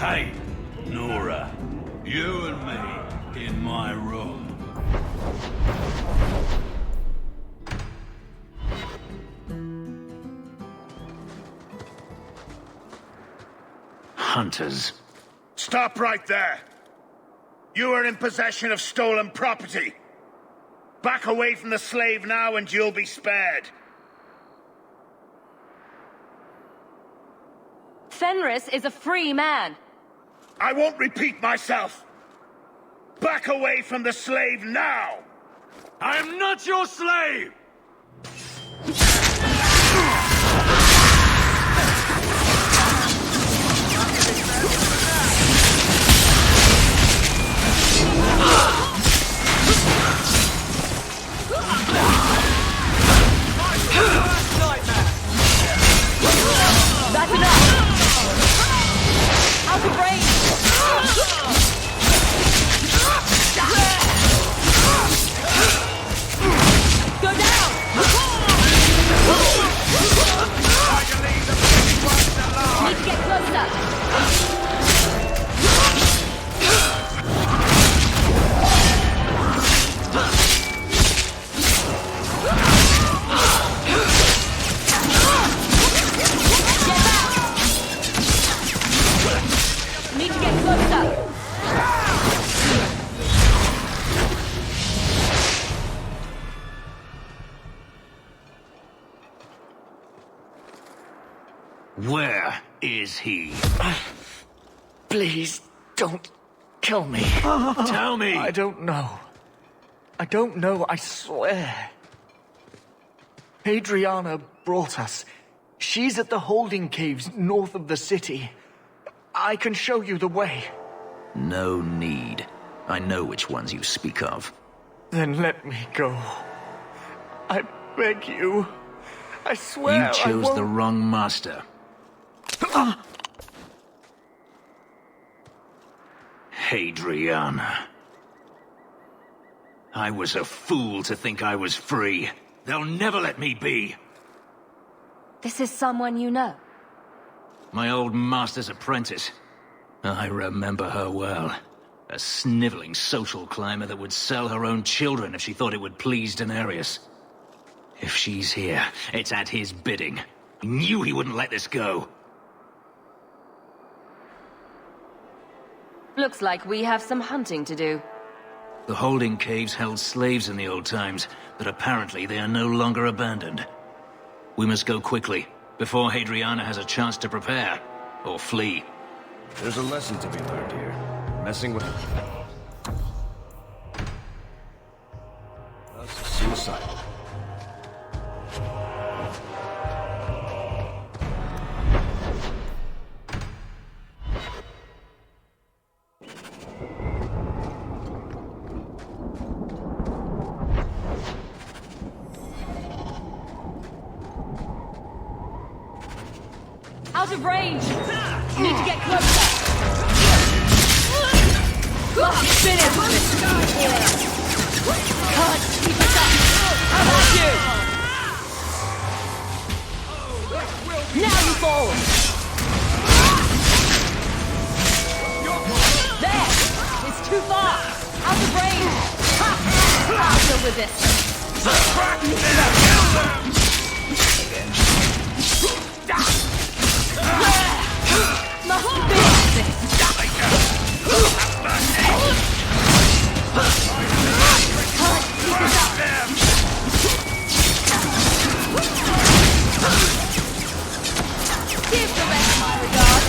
Hey, Nora. You and me in my room. Hunters. Stop right there! You are in possession of stolen property. Back away from the slave now and you'll be spared. Fenris is a free man. I won't repeat myself. Back away from the slave now! I am not your slave! That's enough! Out of range! Go down! Need to get closer! Get back! Need to get closer! Where is he? Please, don't kill me. Tell me! I don't know. I don't know, I swear. Adriana brought us. She's at the holding caves north of the city. I can show you the way. No need. I know which ones you speak of. Then let me go. I beg you. I swear You chose I won't... the wrong master. Hadriana. I was a fool to think I was free. They'll never let me be. This is someone you know. My old master's apprentice. I remember her well. A sniveling social climber that would sell her own children if she thought it would please Daenerys. If she's here, it's at his bidding. He knew he wouldn't let this go. Looks like we have some hunting to do. The holding caves held slaves in the old times, but apparently they are no longer abandoned. We must go quickly, before Hadriana has a chance to prepare, or flee. There's a lesson to be learned here. Messing with... That's suicidal. Out of range! Need to get closer! Finish! Can't keep us up! How about you? Now you fall! There! It's too far! Out of range! Ha! I'll deal with this! Must finish this! Can't keep us up! Give the rest my regards!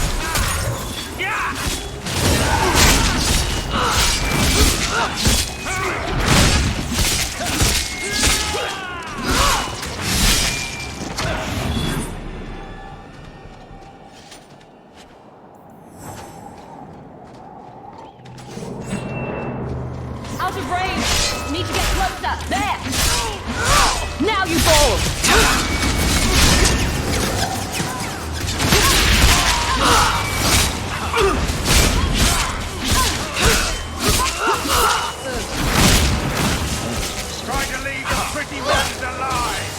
Out of range! Need to get closer! There! Now you fall! Try to leave the pretty ones alive!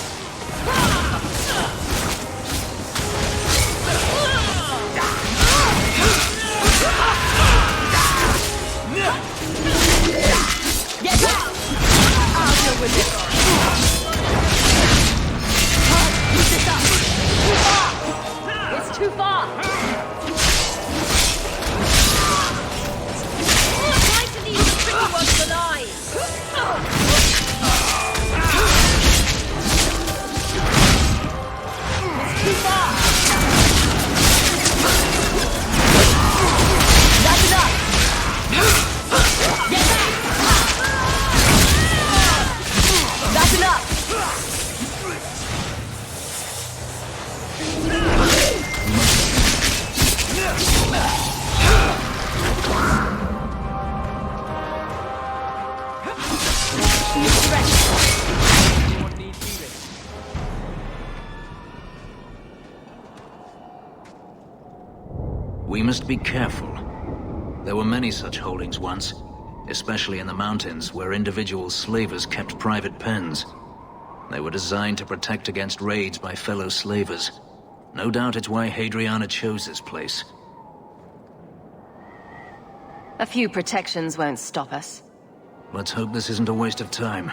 We must be careful. There were many such holdings once, especially in the mountains where individual slavers kept private pens. They were designed to protect against raids by fellow slavers. No doubt it's why Hadriana chose this place. A few protections won't stop us. Let's hope this isn't a waste of time.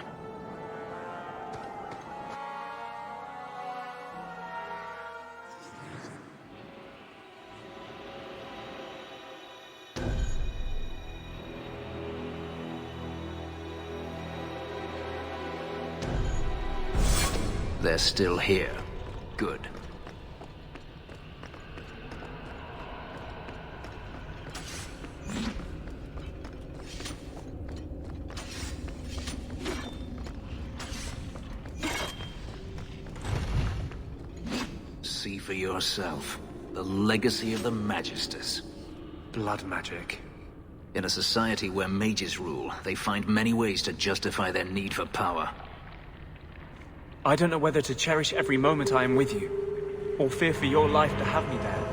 They're still here. Good. See for yourself. The legacy of the Magisters. Blood magic. In a society where mages rule, they find many ways to justify their need for power. I don't know whether to cherish every moment I am with you, or fear for your life to have me there.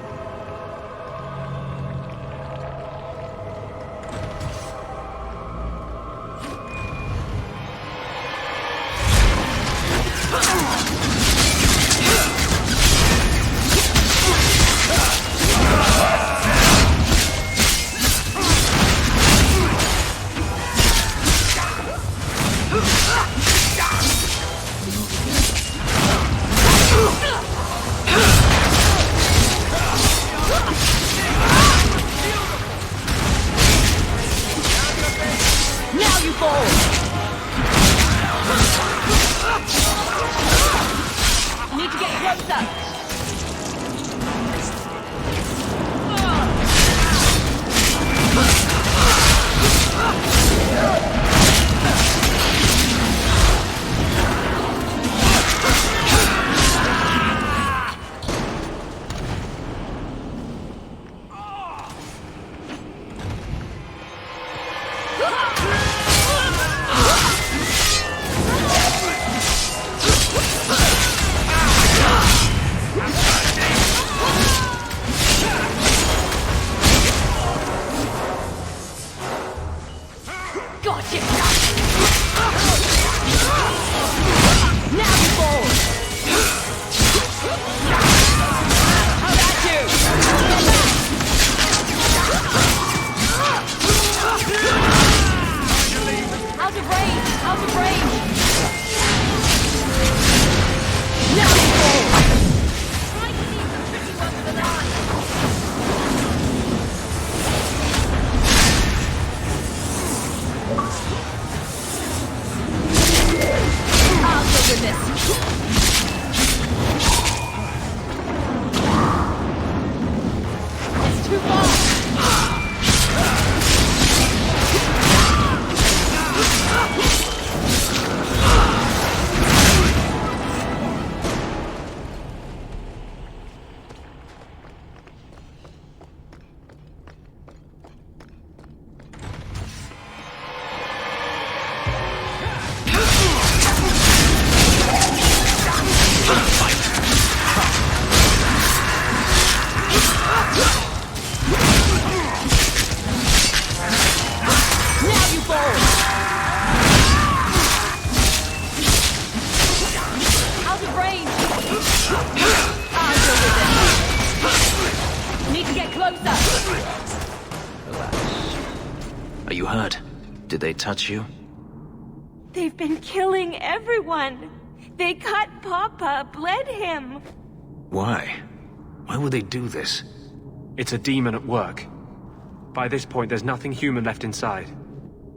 Need to get closer! Are you hurt? Did they touch you? They've been killing everyone. They cut Papa, bled him. Why? Why would they do this? It's a demon at work. By this point, there's nothing human left inside.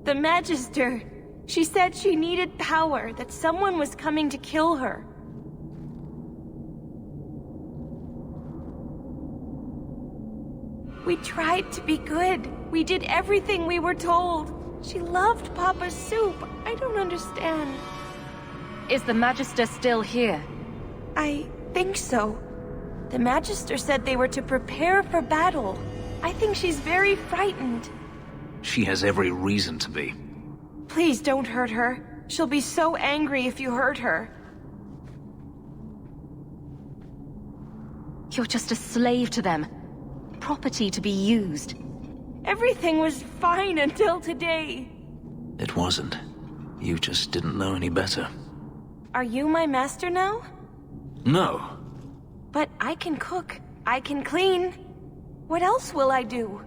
The Magister. She said she needed power, that someone was coming to kill her. We tried to be good. We did everything we were told. She loved Papa's soup. I don't understand. Is the Magister still here? I think so. The Magister said they were to prepare for battle. I think she's very frightened. She has every reason to be. Please don't hurt her. She'll be so angry if you hurt her. You're just a slave to them. property to be used. Everything was fine until today. It wasn't. You just didn't know any better. Are you my master now? No. But I can cook. I can clean. What else will I do?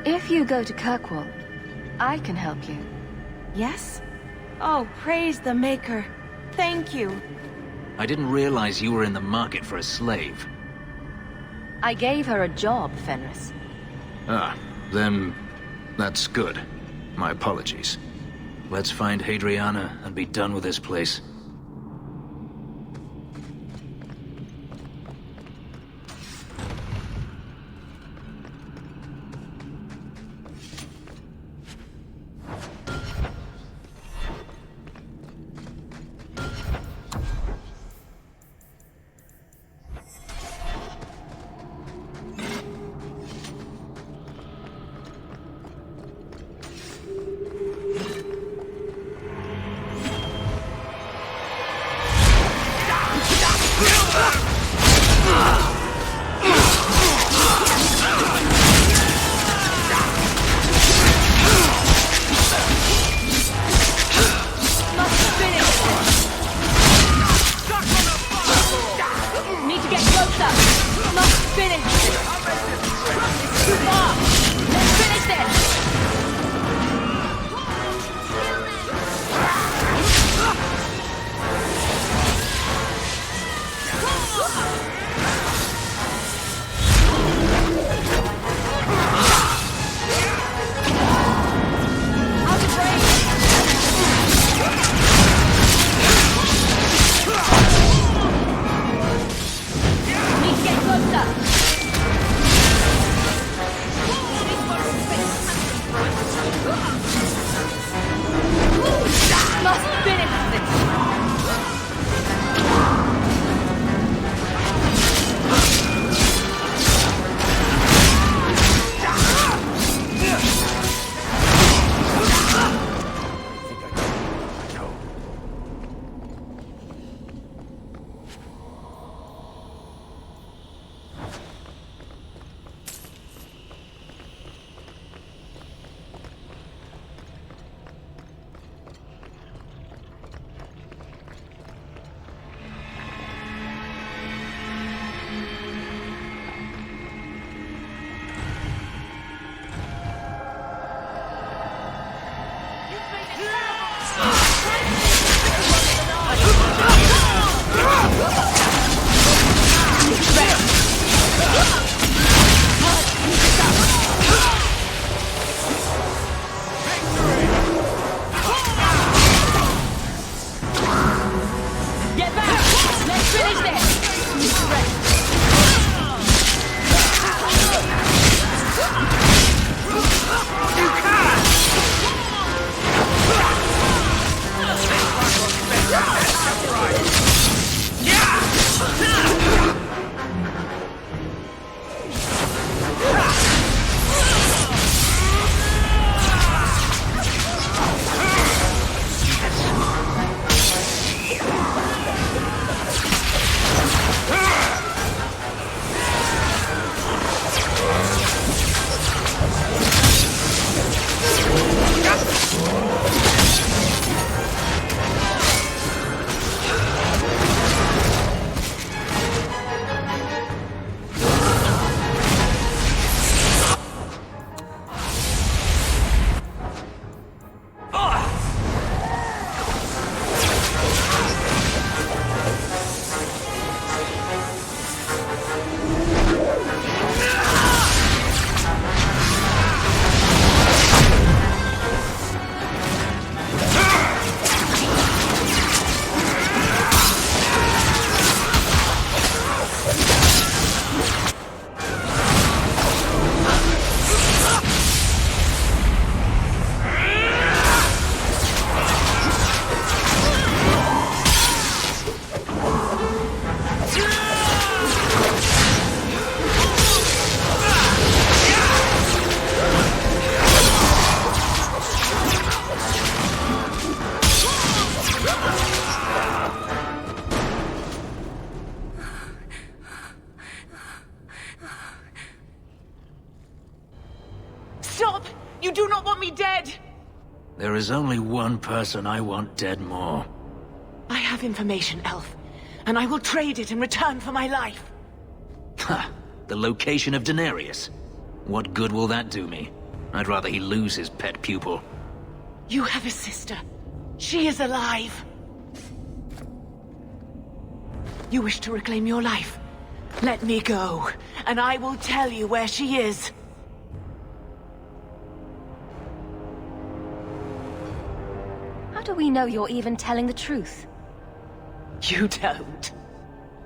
If you go to Kirkwall, I can help you. Yes? Oh, praise the Maker. Thank you. I didn't realize you were in the market for a slave. I gave her a job, Fenris. Ah, then that's good. My apologies. Let's find Hadriana and be done with this place. Need to get closer! Must finish! It's too far! Let's finish this! There is only one person I want dead more. I have information, Elf, and I will trade it in return for my life. Ha! The location of Denarius. What good will that do me? I'd rather he lose his pet pupil. You have a sister. She is alive. You wish to reclaim your life? Let me go, and I will tell you where she is. How do we know you're even telling the truth? You don't.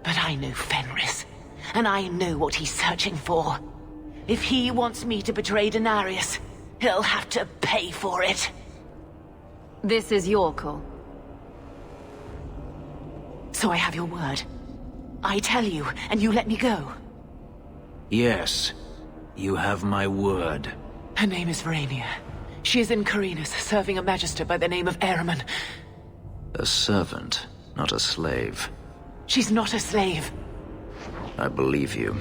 But I know Fenris, and I know what he's searching for. If he wants me to betray Denarius, he'll have to pay for it. This is your call. So I have your word. I tell you, and you let me go. Yes, you have my word. Her name is Verania. She is in Carinus, serving a magister by the name of Ahriman. A servant, not a slave. She's not a slave. I believe you.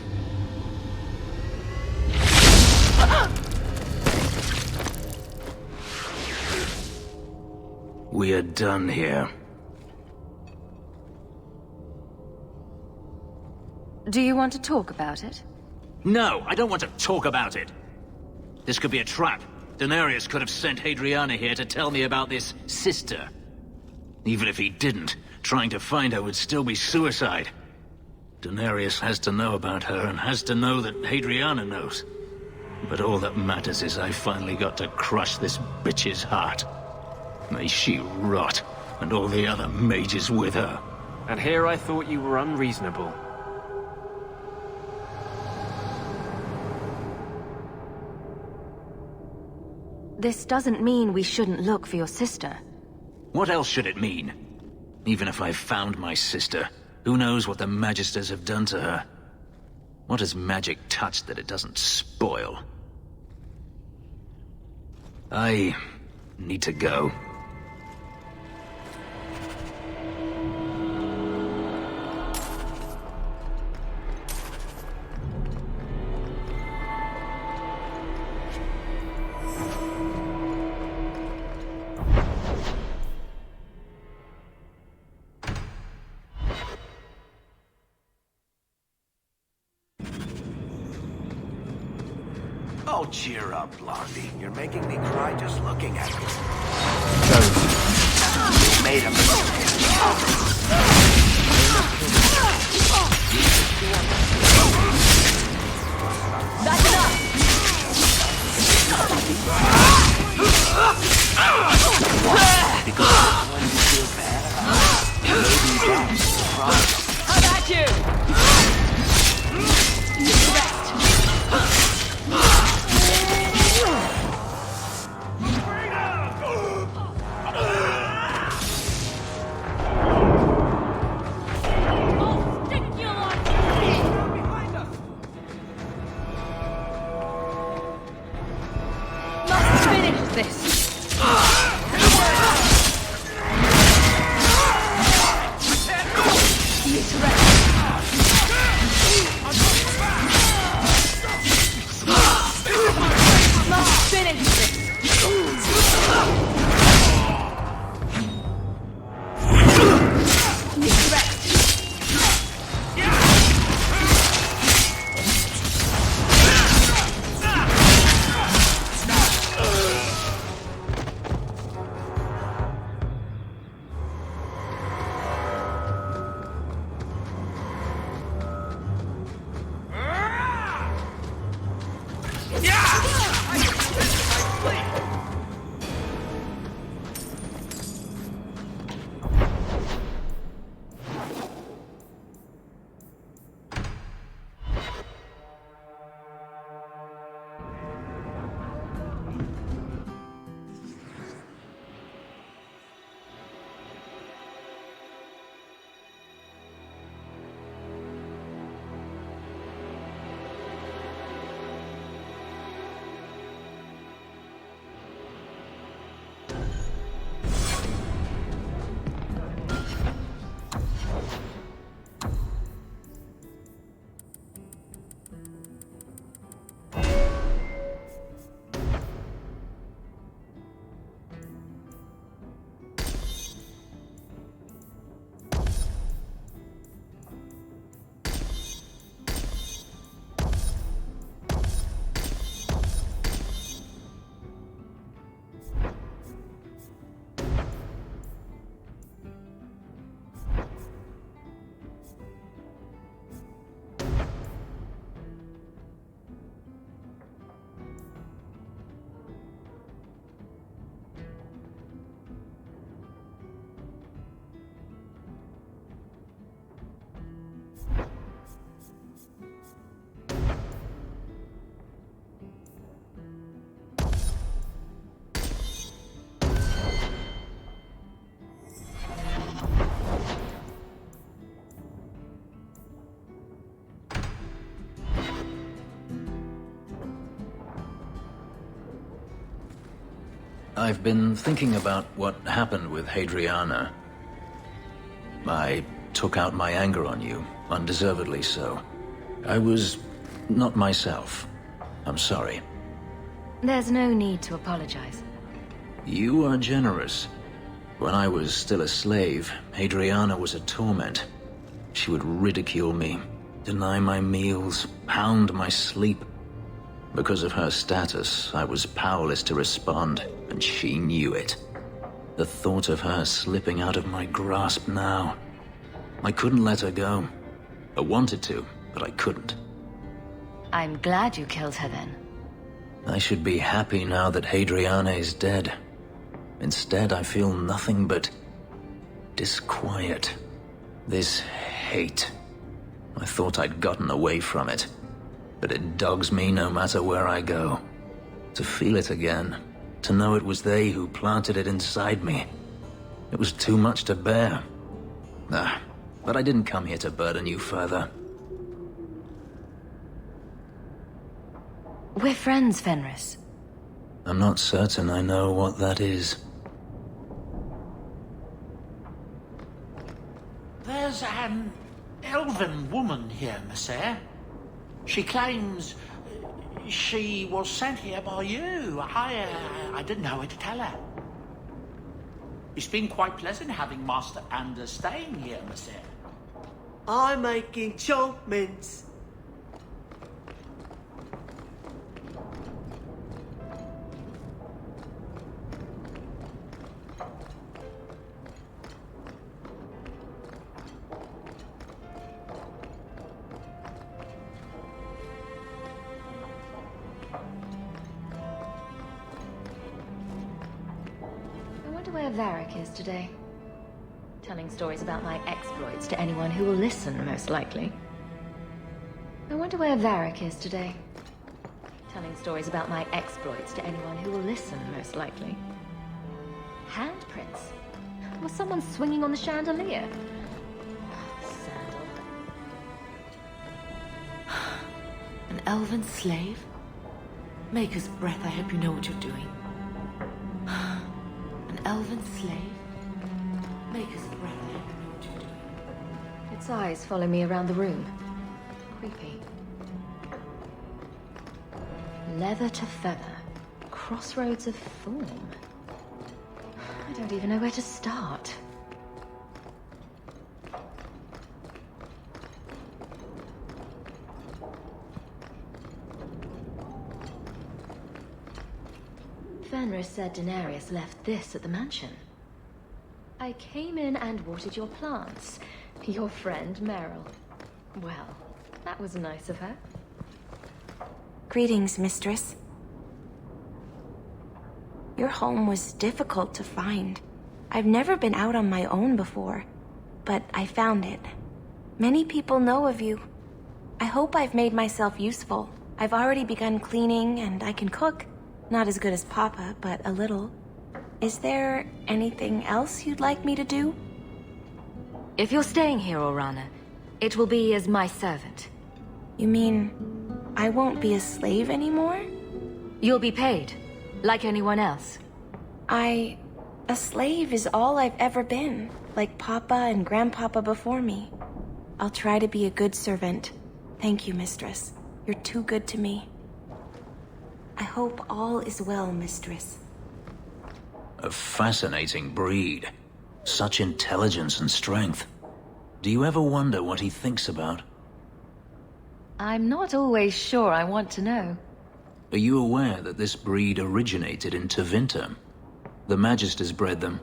We are done here. Do you want to talk about it? No, I don't want to talk about it. This could be a trap. Denarius could have sent Hadriana here to tell me about this sister. Even if he didn't, trying to find her would still be suicide. Denarius has to know about her and has to know that Hadriana knows. But all that matters is I finally got to crush this bitch's heart. May she rot, and all the other mages with her. And here I thought you were unreasonable. This doesn't mean we shouldn't look for your sister. What else should it mean? Even if I found my sister, who knows what the Magisters have done to her? What has magic touched that it doesn't spoil? I need to go. Oh, cheer up, Blondie. You're making me cry just looking at you. You made a mistake. That's enough! How about you? I've been thinking about what happened with Hadriana. I took out my anger on you, undeservedly so. I was not myself. I'm sorry. There's no need to apologize. You are generous. When I was still a slave, Hadriana was a torment. She would ridicule me, deny my meals, hound my sleep. Because of her status, I was powerless to respond, and she knew it. The thought of her slipping out of my grasp now. I couldn't let her go. I wanted to, but I couldn't. I'm glad you killed her then. I should be happy now that Hadriana is dead. Instead, I feel nothing but disquiet. This hate. I thought I'd gotten away from it, but it dogs me no matter where I go. To feel it again, to know it was they who planted it inside me. It was too much to bear. But I didn't come here to burden you further. We're friends, Fenris. I'm not certain I know what that is. There's an elven woman here, Monsieur. She claims she was sent here by you. I didn't know what to tell her. It's been quite pleasant having Master Anders staying here, Monsieur. I'm making enchantments. Where Varric is today. Telling stories about my exploits to anyone who will listen, most likely. I wonder where Varric is today. Telling stories about my exploits to anyone who will listen, most likely. Handprints? Was someone swinging on the chandelier? Sandal. An elven slave? Maker's breath, I hope you know what you're doing. Elven slave? Maker's breath, I hope you know what you're doing. Its eyes follow me around the room. Creepy. Leather to feather. Crossroads of form. I don't even know where to start. Fenris said Daenerys left this at the mansion. I came in and watered your plants. Your friend, Meryl. Well, that was nice of her. Greetings, mistress. Your home was difficult to find. I've never been out on my own before, but I found it. Many people know of you. I hope I've made myself useful. I've already begun cleaning and I can cook. Not as good as Papa, but a little. Is there anything else you'd like me to do? If you're staying here, Orana, it will be as my servant. You mean I won't be a slave anymore? You'll be paid, like anyone else. A slave is all I've ever been, like Papa and Grandpapa before me. I'll try to be a good servant. Thank you, mistress. You're too good to me. I hope all is well, mistress. A fascinating breed. Such intelligence and strength. Do you ever wonder what he thinks about? I'm not always sure I want to know. Are you aware that this breed originated in Tevinter? The Magisters bred them.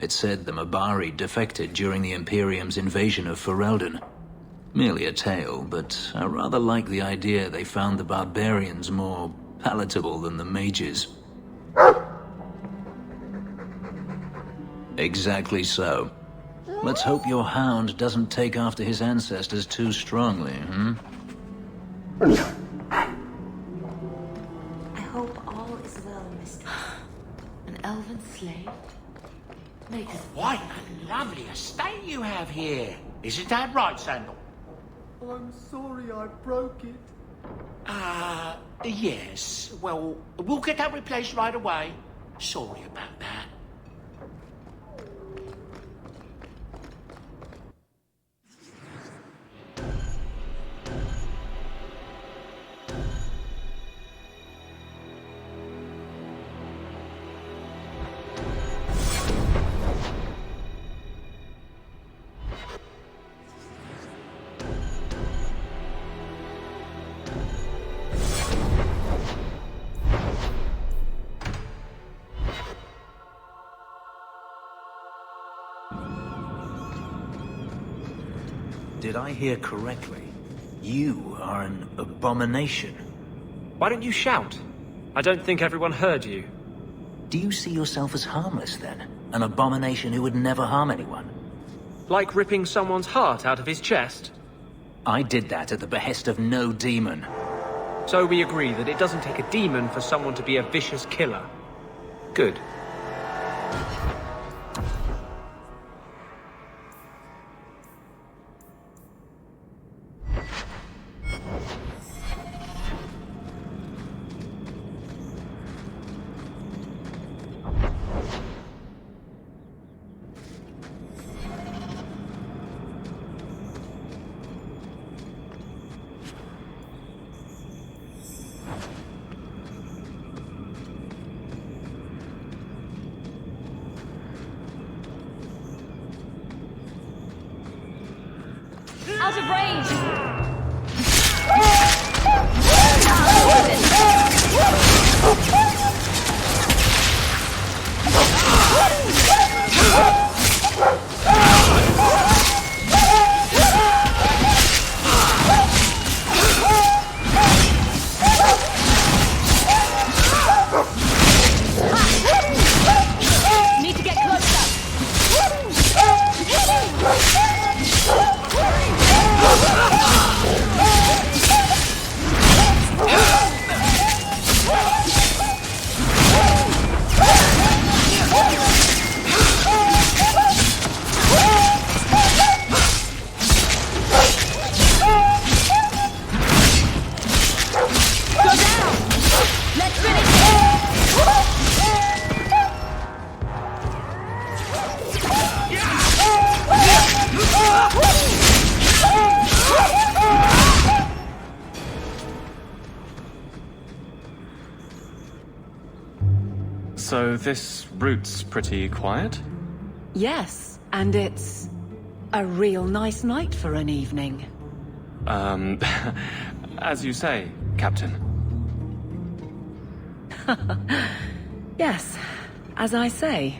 It said the Mabari defected during the Imperium's invasion of Ferelden. Merely a tale, but I rather like the idea they found the barbarians more palatable than the mages. Exactly so. Let's hope your hound doesn't take after his ancestors too strongly, I hope all is well, mistress. An elven slave? Maker's What a lovely estate you have here. Isn't that right, Sandal? I'm sorry I broke it. Yes. Well, we'll get that replaced right away. Sorry about that. Did I hear correctly? You are an abomination. Why don't you shout? I don't think everyone heard you. Do you see yourself as harmless, then? An abomination who would never harm anyone? Like ripping someone's heart out of his chest? I did that at the behest of no demon. So we agree that it doesn't take a demon for someone to be a vicious killer. Good. Out of range! Need to get closer! So this route's pretty quiet? Yes, and it's a real nice night for an evening. As you say, Captain. Yes, as I say.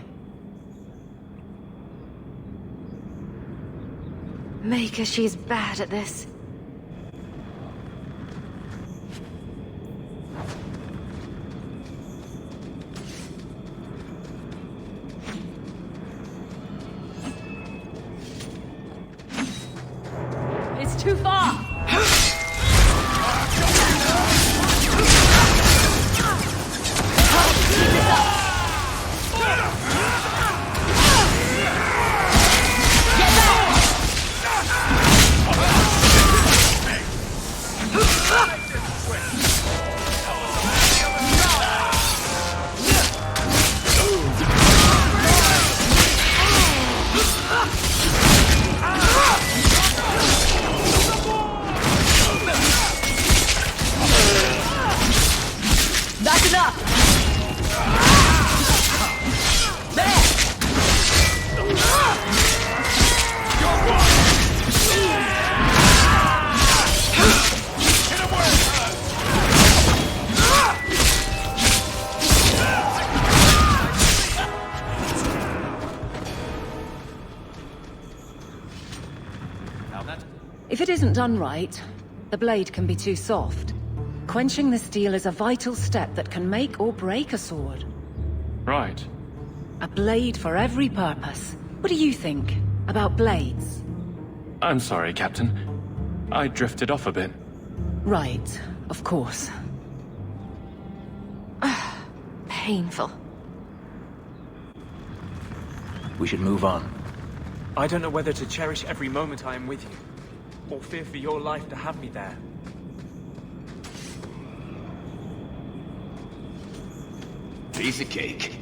Maker, she's bad at this. It's too far! That's enough! If it isn't done right, the blade can be too soft. Quenching the steel is a vital step that can make or break a sword. Right. A blade for every purpose. What do you think about blades? I'm sorry, Captain. I drifted off a bit. Right, of course. Painful. We should move on. I don't know whether to cherish every moment I am with you, or fear for your life to have me there. Piece of cake.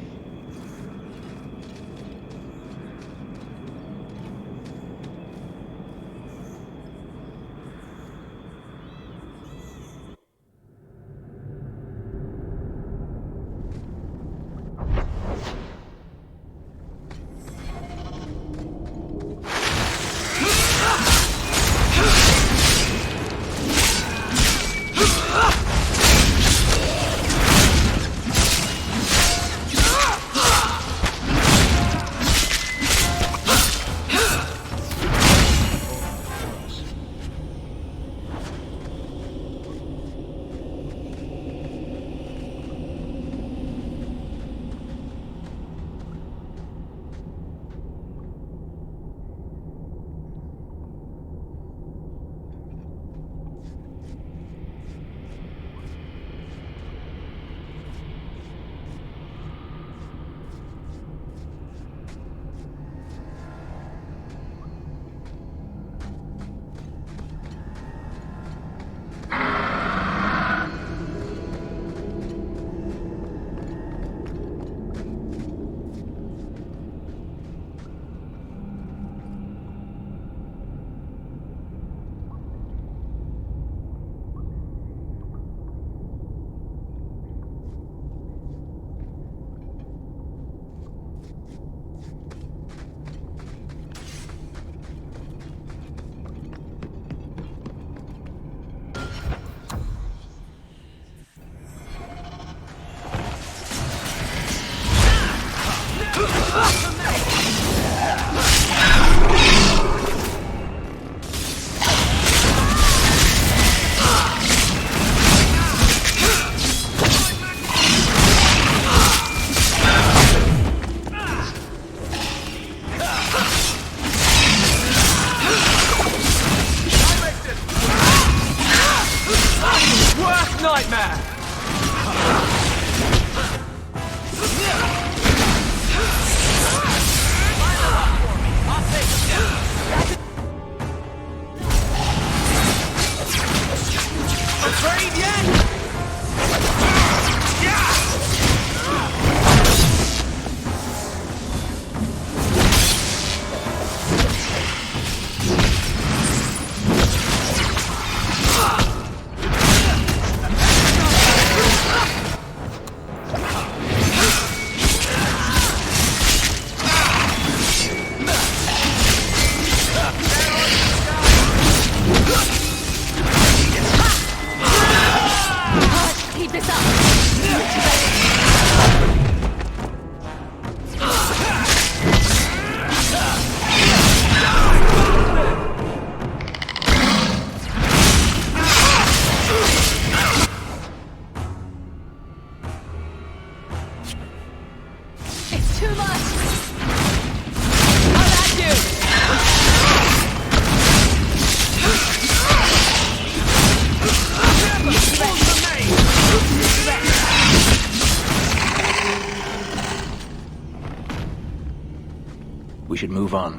move on.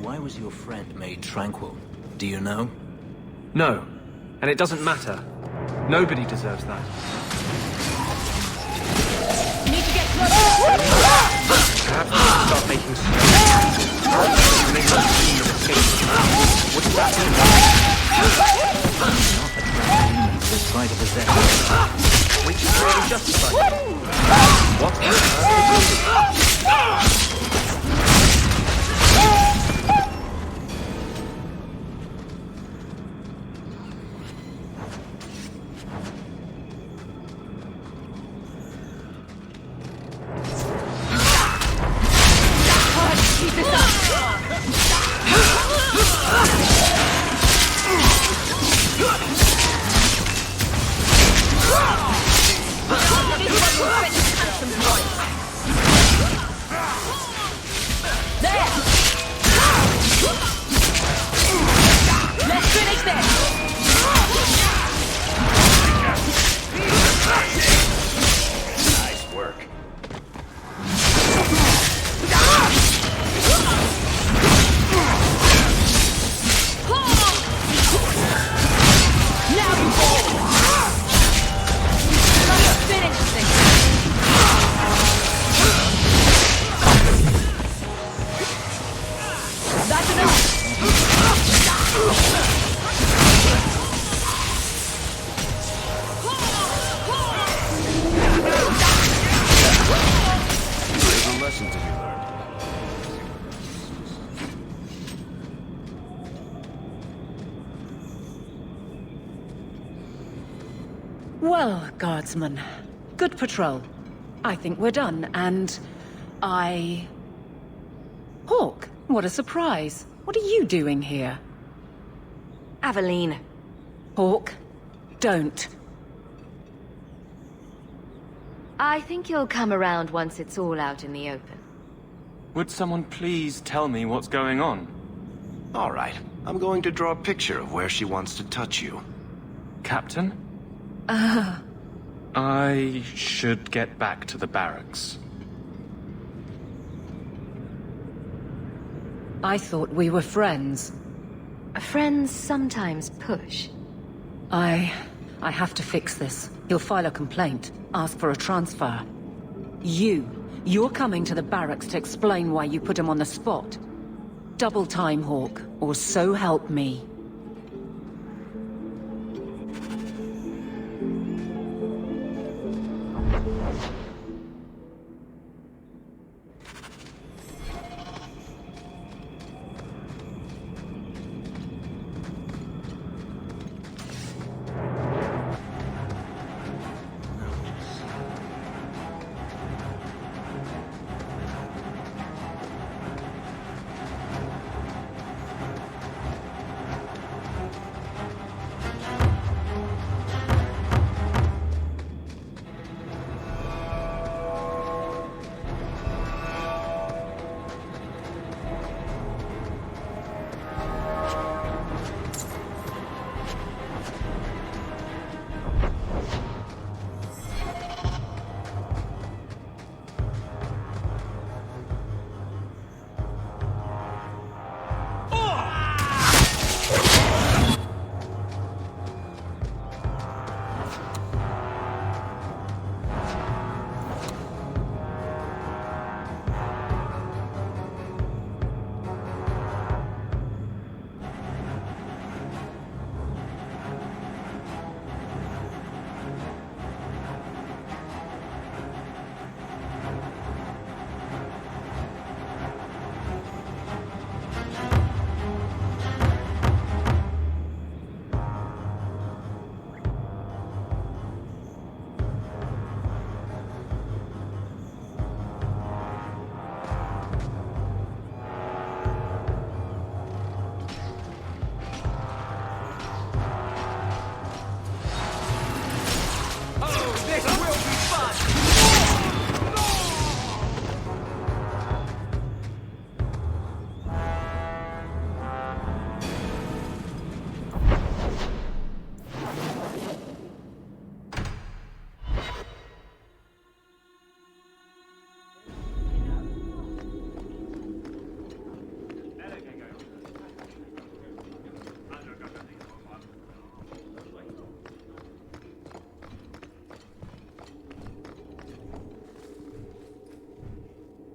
Why was your friend made tranquil? Do you know? No. And it doesn't matter. Nobody deserves that. Need to get closer! Perhaps we should start making Wouldn't that be Let's try to possess it. Which is really justified. What on earth? Well, Guardsman, good patrol. I think we're done, and Hawke, what a surprise. What are you doing here? Aveline. Hawke, don't. I think you'll come around once it's all out in the open. Would someone please tell me what's going on? All right. I'm going to draw a picture of where she wants to touch you. Captain? I should get back to the barracks. I thought we were friends. Friends sometimes push. I have to fix this. He'll file a complaint, ask for a transfer. You're coming to the barracks to explain why you put him on the spot. Double time, Hawke, or so help me.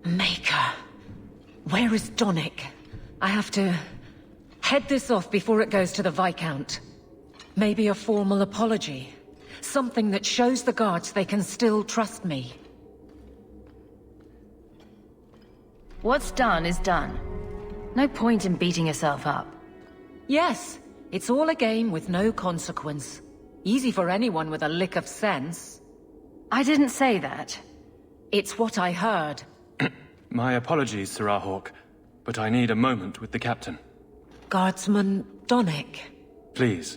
Maker. Where is Donnic? I have to head this off before it goes to the Viscount. Maybe a formal apology. Something that shows the guards they can still trust me. What's done is done. No point in beating yourself up. Yes, it's all a game with no consequence. Easy for anyone with a lick of sense. I didn't say that. It's what I heard. My apologies, Sirrah Hawke, but I need a moment with the captain. Guardsman Donnic. Please.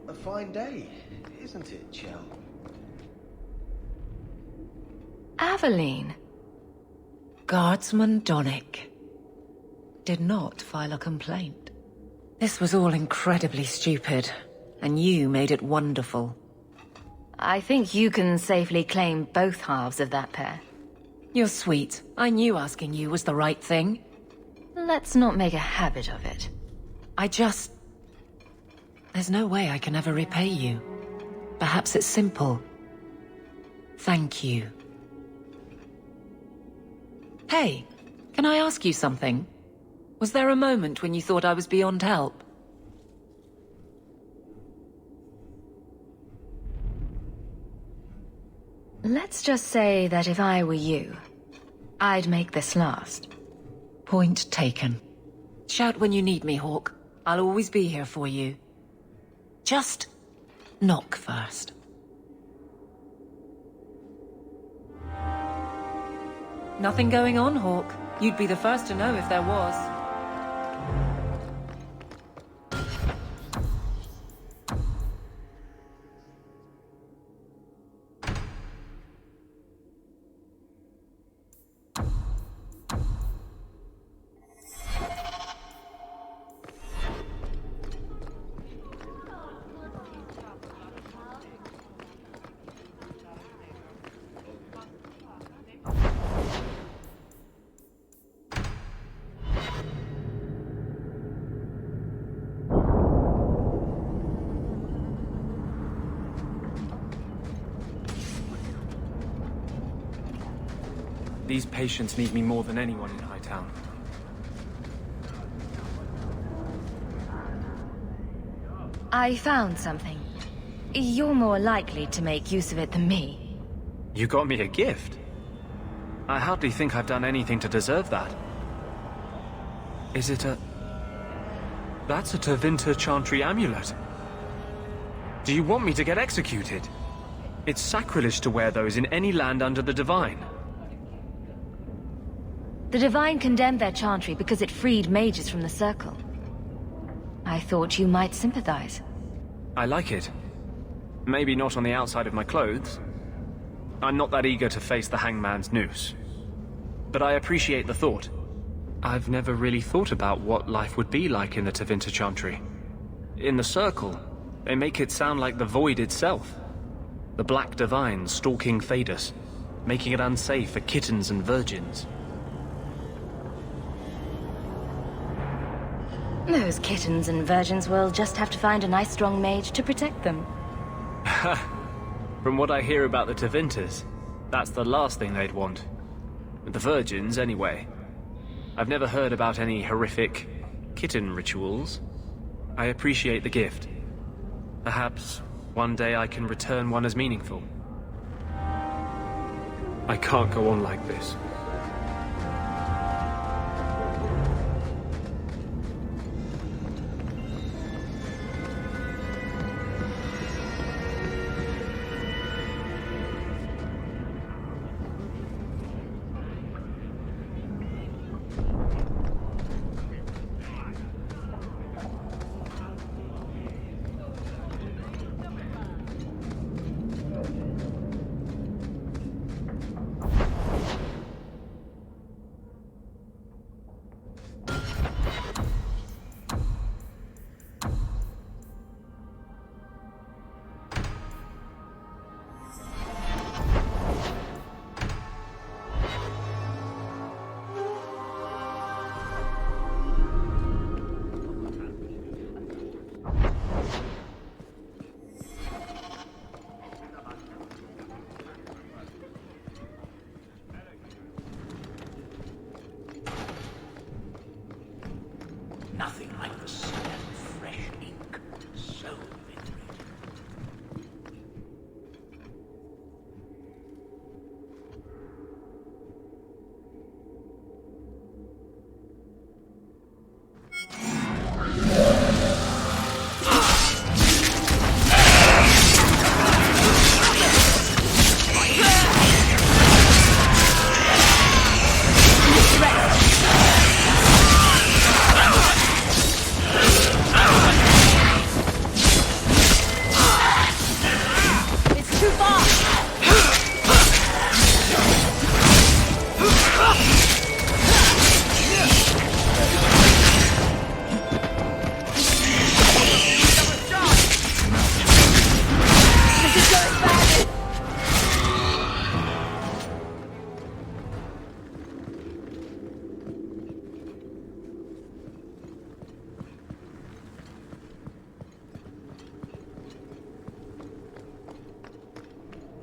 A fine day, isn't it, Chell? Aveline. Guardsman Donnic did not file a complaint. This was all incredibly stupid, and you made it wonderful. I think you can safely claim both halves of that pair. You're sweet. I knew asking you was the right thing. Let's not make a habit of it. There's no way I can ever repay you. Perhaps it's simple. Thank you. Hey, can I ask you something? Was there a moment when you thought I was beyond help? Let's just say that if I were you, I'd make this last. Point taken. Shout when you need me, Hawke. I'll always be here for you. Just Knock first. Nothing going on, Hawk. You'd be the first to know if there was. These patients need me more than anyone in Hightown. I found something. You're more likely to make use of it than me. You got me a gift? I hardly think I've done anything to deserve that. Is it a... That's a Tevinter Chantry amulet. Do you want me to get executed? It's sacrilege to wear those in any land under the Divine. The Divine condemned their chantry because it freed mages from the Circle. I thought you might sympathize. I like it. Maybe not on the outside of my clothes. I'm not that eager to face the hangman's noose. But I appreciate the thought. I've never really thought about what life would be like in the Tevinter Chantry. In the Circle, they make it sound like the Void itself. The Black Divine stalking Thedas, making it unsafe for kittens and virgins. Those kittens and virgins will just have to find a nice strong mage to protect them. From what I hear about the Tevinters, that's the last thing they'd want. The virgins, anyway. I've never heard about any horrific kitten rituals. I appreciate the gift. Perhaps one day I can return one as meaningful. I can't go on like this. Nothing like the smell of fresh ink. So vivid.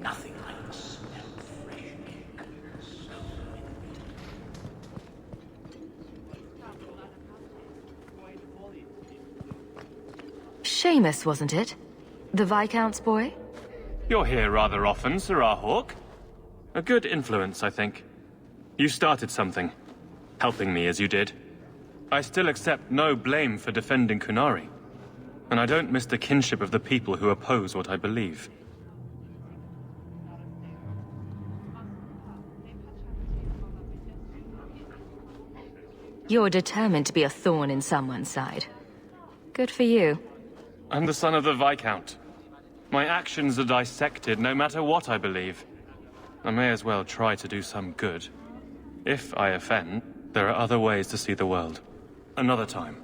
Nothing like the smell of fresh ink. So Seamus, wasn't it? The Viscount's boy? You're here rather often, Sirrah Hawk. A good influence, I think. You started something, helping me as you did. I still accept no blame for defending Qunari. And I don't miss the kinship of the people who oppose what I believe. You're determined to be a thorn in someone's side. Good for you. I'm the son of the Viscount. My actions are dissected no matter what I believe. I may as well try to do some good. If I offend, there are other ways to see the world. Another time,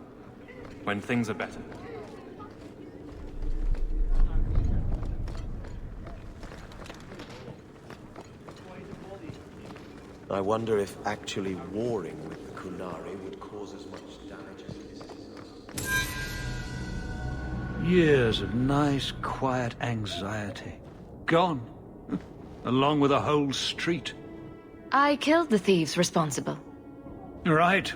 when things are better. I wonder if actually warring with the Qunari would cause as much damage as this does. Years of nice, quiet anxiety. Gone. Along with a whole street. I killed the thieves responsible. Right.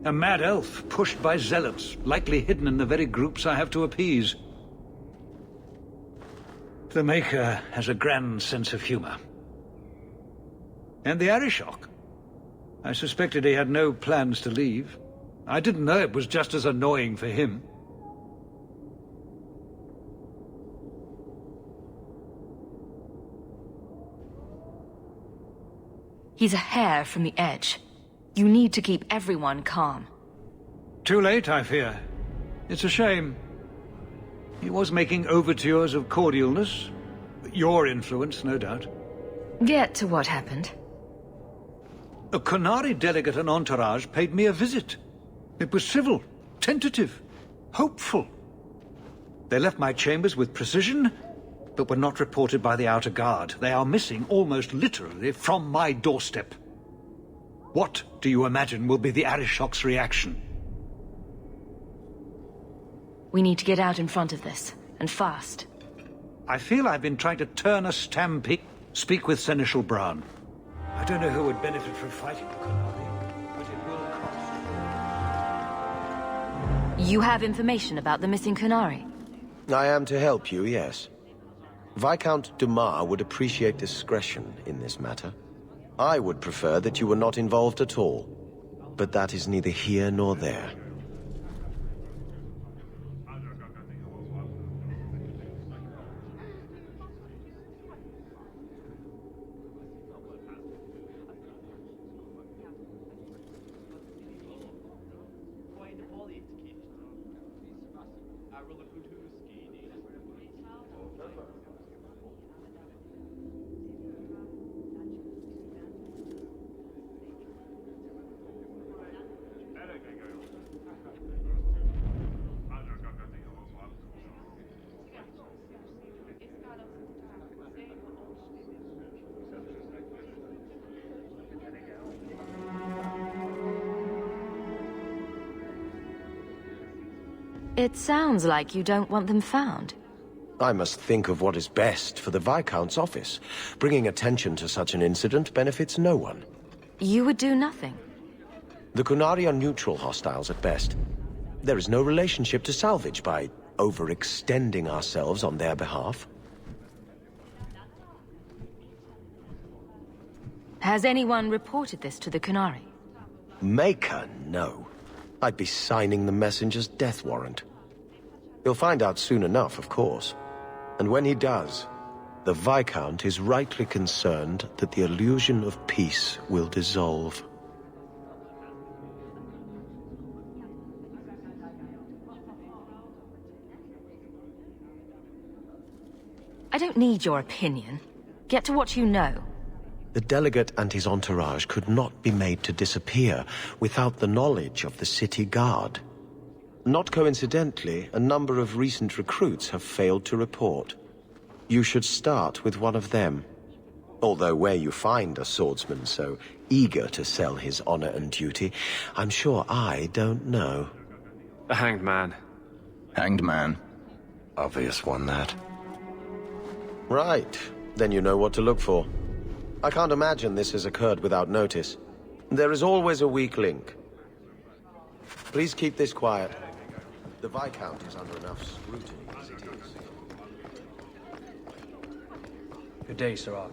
A mad elf pushed by zealots, likely hidden in the very groups I have to appease. The Maker has a grand sense of humor. And the Arishok. I suspected he had no plans to leave. I didn't know it was just as annoying for him. He's a hair from the edge. You need to keep everyone calm. Too late, I fear. It's a shame. He was making overtures of cordialness. Your influence, no doubt. Get to what happened. A Qunari delegate and entourage paid me a visit. It was civil, tentative, hopeful. They left my chambers with precision, but were not reported by the outer guard. They are missing, almost literally, from my doorstep. What do you imagine will be the Arishok's reaction? We need to get out in front of this, and fast. I feel I've been trying to turn a stampede. Speak with Seneschal Bran. I don't know who would benefit from fighting the Qunari, but it will cost. You have information about the missing Qunari? I am to help you, yes. Viscount Dumas would appreciate discretion in this matter. I would prefer that you were not involved at all, but that is neither here nor there. It sounds like you don't want them found. I must think of what is best for the Viscount's office. Bringing attention to such an incident benefits no one. You would do nothing. The Qunari are neutral hostiles at best. There is no relationship to salvage by overextending ourselves on their behalf. Has anyone reported this to the Qunari? Maker, no. I'd be signing the messenger's death warrant. He'll find out soon enough, of course. And when he does, the Viscount is rightly concerned that the illusion of peace will dissolve. I don't need your opinion. Get to what you know. The delegate and his entourage could not be made to disappear without the knowledge of the city guard. Not coincidentally, a number of recent recruits have failed to report. You should start with one of them. Although where you find a swordsman so eager to sell his honor and duty, I'm sure I don't know. The Hanged Man. Hanged Man? Obvious one, that. Right. Then you know what to look for. I can't imagine this has occurred without notice. There is always a weak link. Please keep this quiet. The Viscount is under enough scrutiny as it is. Good day, Sirrah.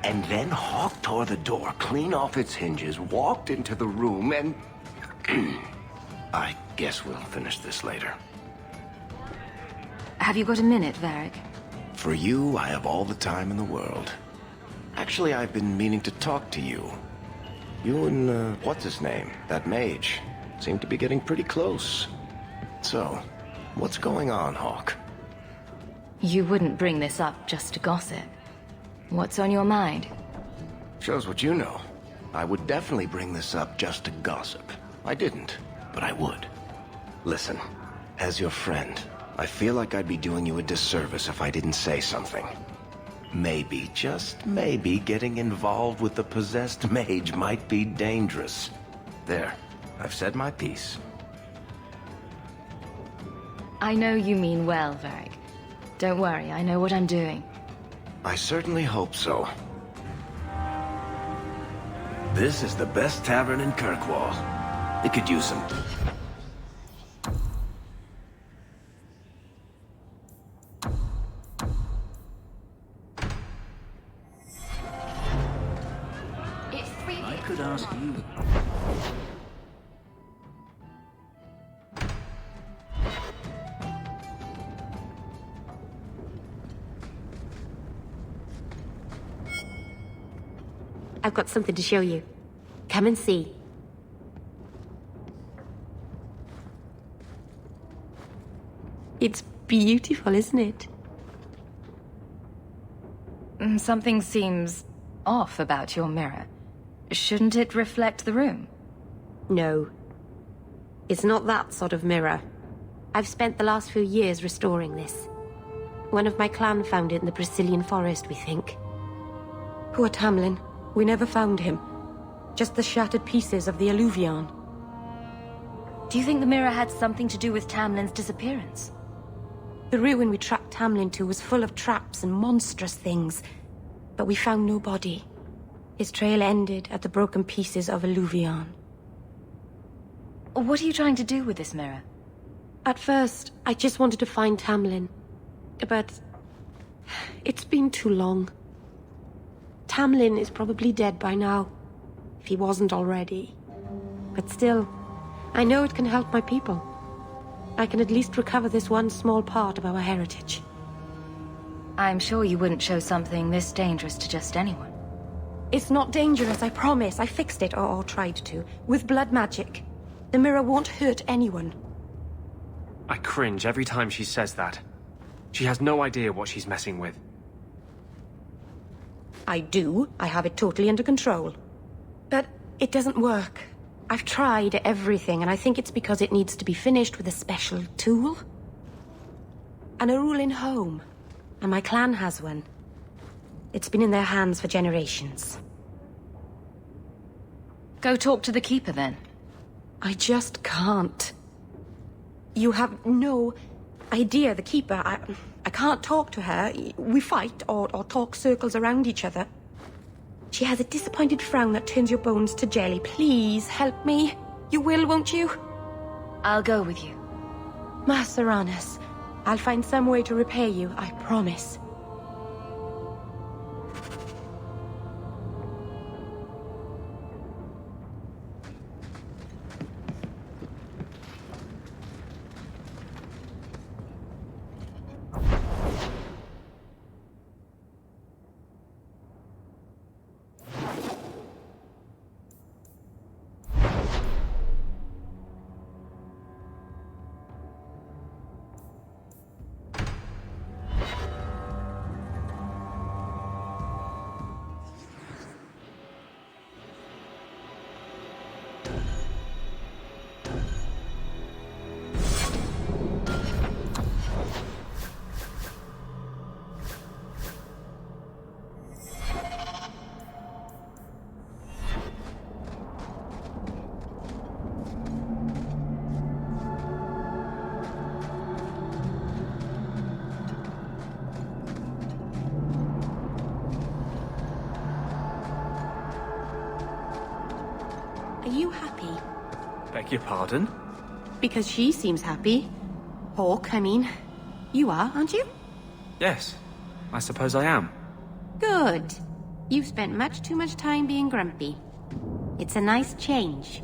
And then Hawk tore the door clean off its hinges, walked into the room, and... I guess we'll finish this later. Have you got a minute, Varric? For you, I have all the time in the world. Actually, I've been meaning to talk to you. You and, what's his name? That mage. Seem to be getting pretty close. So, what's going on, Hawk? You wouldn't bring this up just to gossip. What's on your mind? Shows what you know. I would definitely bring this up just to gossip. I didn't, but I would. Listen, as your friend, I feel like I'd be doing you a disservice if I didn't say something. Maybe, just maybe, getting involved with the possessed mage might be dangerous. There, I've said my piece. I know you mean well, Varric. Don't worry, I know what I'm doing. I certainly hope so. This is the best tavern in Kirkwall. It could use some... I could ask you. I've got something to show you. Come and see. It's beautiful, isn't it? Something seems off about your mirror. Shouldn't it reflect the room? No. It's not that sort of mirror. I've spent the last few years restoring this. One of my clan found it in the Brazilian forest, we think. Poor Tamlin. We never found him. Just the shattered pieces of the Alluvion. Do you think the mirror had something to do with Tamlin's disappearance? The ruin we tracked Tamlin to was full of traps and monstrous things, but we found no body. His trail ended at the broken pieces of Alluvion. What are you trying to do with this mirror? At first, I just wanted to find Tamlin. But... it's been too long. Tamlin is probably dead by now, if he wasn't already. But still, I know it can help my people. I can at least recover this one small part of our heritage. I'm sure you wouldn't show something this dangerous to just anyone. It's not dangerous, I promise. I fixed it, or tried to, with blood magic. The mirror won't hurt anyone. I cringe every time she says that. She has no idea what she's messing with. I do. I have it totally under control. But it doesn't work. I've tried everything, and I think it's because it needs to be finished with a special tool. An Arulin home. And my clan has one. It's been in their hands for generations. Go talk to the Keeper, then. I just can't. You have no idea, the Keeper. I can't talk to her. We fight or talk circles around each other. She has a disappointed frown that turns your bones to jelly. Please, help me. You will, won't you? I'll go with you. Maseranas, I'll find some way to repay you, I promise. Are you happy? Beg your pardon? Because she seems happy. Hawk, I mean. You are, aren't you? Yes, I suppose I am. Good. You've spent much too much time being grumpy. It's a nice change.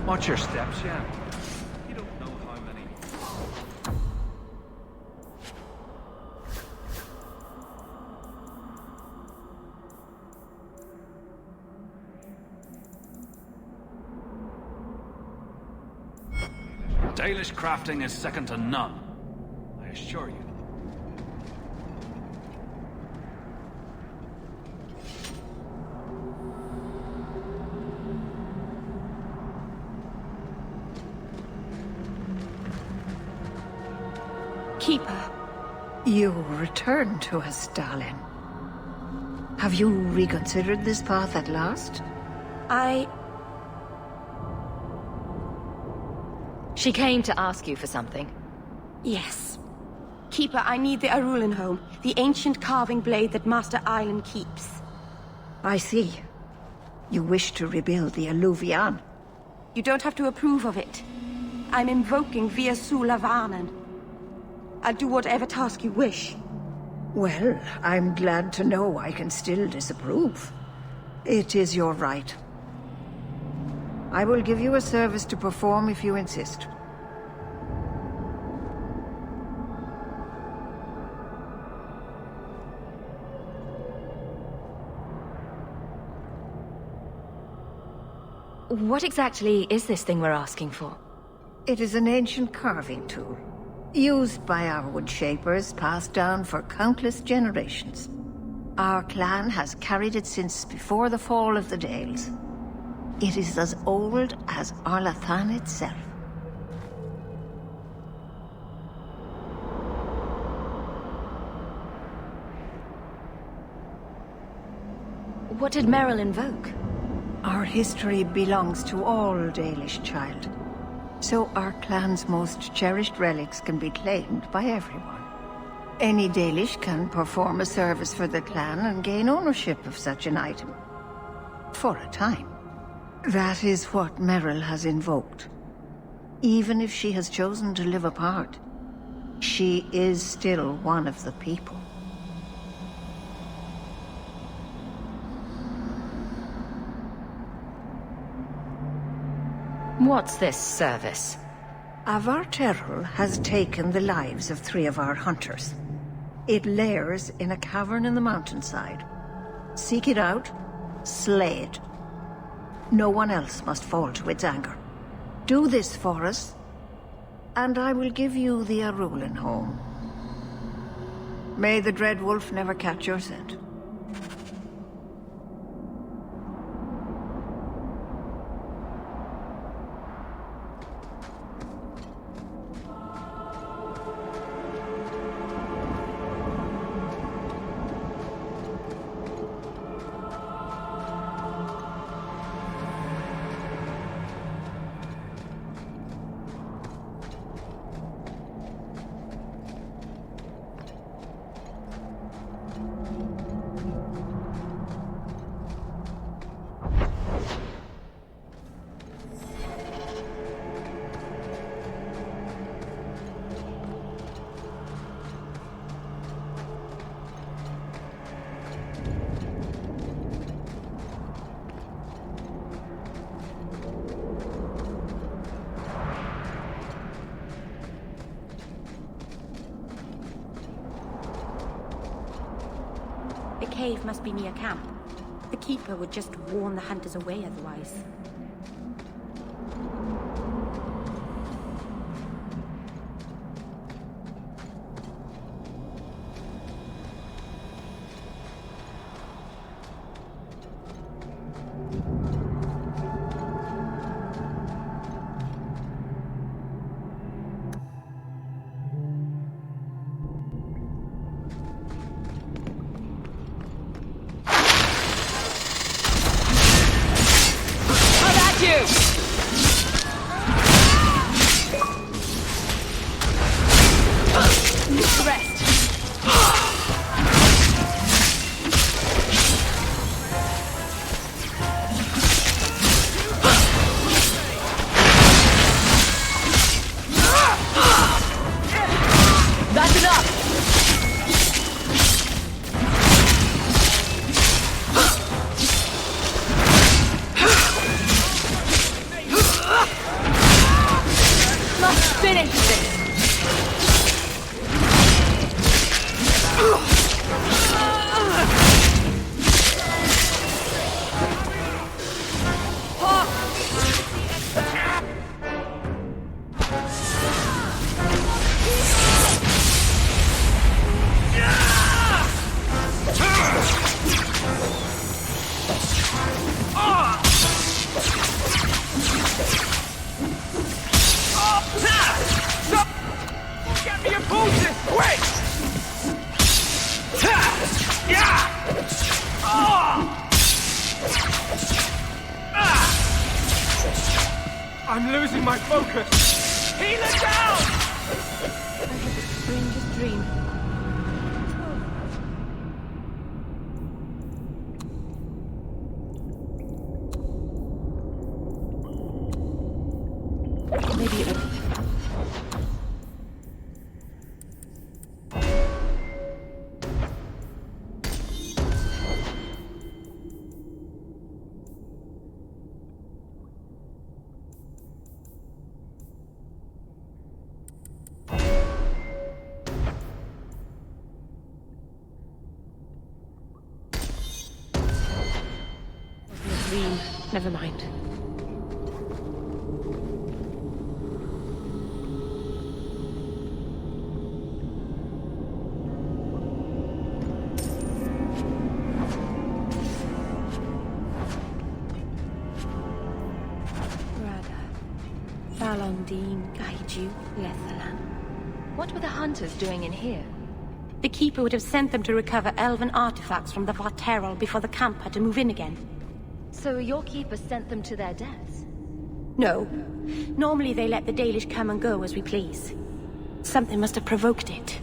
Watch your steps, yeah. You don't know how many... Dalish crafting is second to none, I assure you. Keeper, you returned to us, darling. Have you reconsidered this path at last? She came to ask you for something. Yes. Keeper, I need the Arulenholm, the ancient carving blade that Master Island keeps. I see. You wish to rebuild the Alluvian. You don't have to approve of it. I'm invoking Via Sulavanen. I'll do whatever task you wish. Well, I'm glad to know I can still disapprove. It is your right. I will give you a service to perform if you insist. What exactly is this thing we're asking for? It is an ancient carving tool, used by our wood shapers, passed down for countless generations. Our clan has carried it since before the fall of the Dales. It is as old as Arlathan itself. What did Merrill invoke? Our history belongs to all Dalish, child. So our clan's most cherished relics can be claimed by everyone. Any Dalish can perform a service for the clan and gain ownership of such an item. For a time. That is what Merrill has invoked. Even if she has chosen to live apart, she is still one of the people. What's this service? Avar Terrell has taken the lives of 3 of our hunters. It lairs in a cavern in the mountainside. Seek it out, slay it. No one else must fall to its anger. Do this for us, and I will give you the Arulenholm. May the Dread Wolf never catch your scent. The cave must be near camp. The Keeper would just warn the hunters away otherwise. you! Rest. That's enough! Let's finish this! Get me a potion! Quick! Yeah! I'm losing my focus! Healer down! I had the strangest dream. Maybe it was... dream. Never mind. Valondine, guide you, Lethalan. What were the hunters doing in here? The Keeper would have sent them to recover elven artifacts from the Varterol before the camp had to move in again. So your Keeper sent them to their deaths? No. Normally they let the Dalish come and go as we please. Something must have provoked it.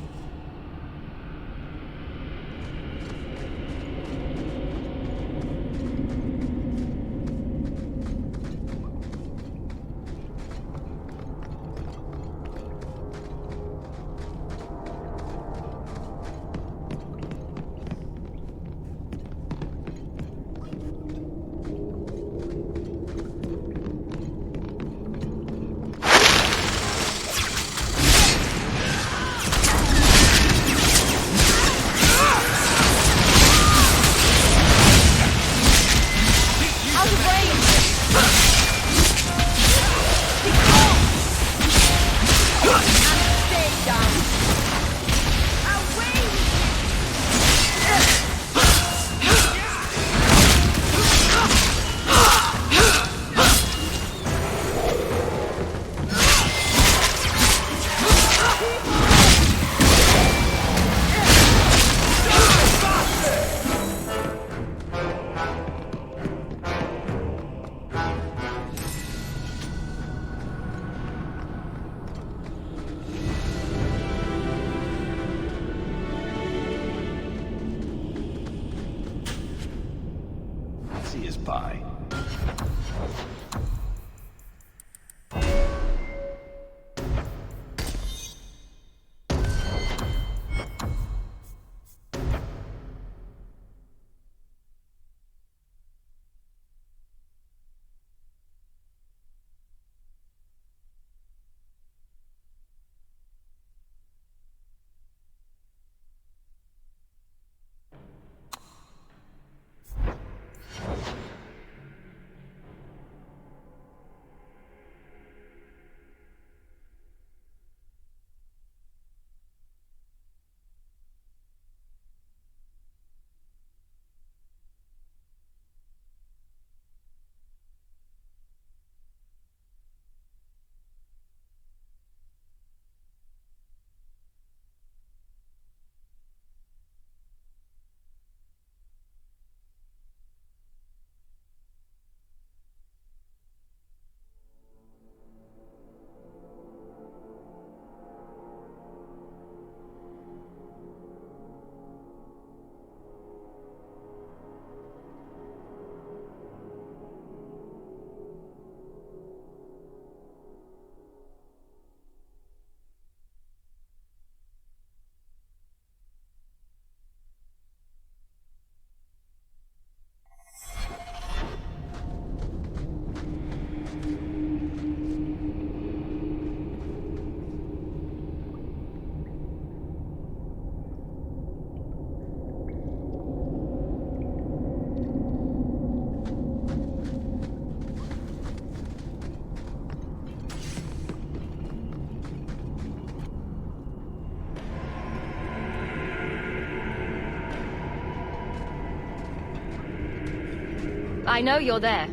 I know you're there.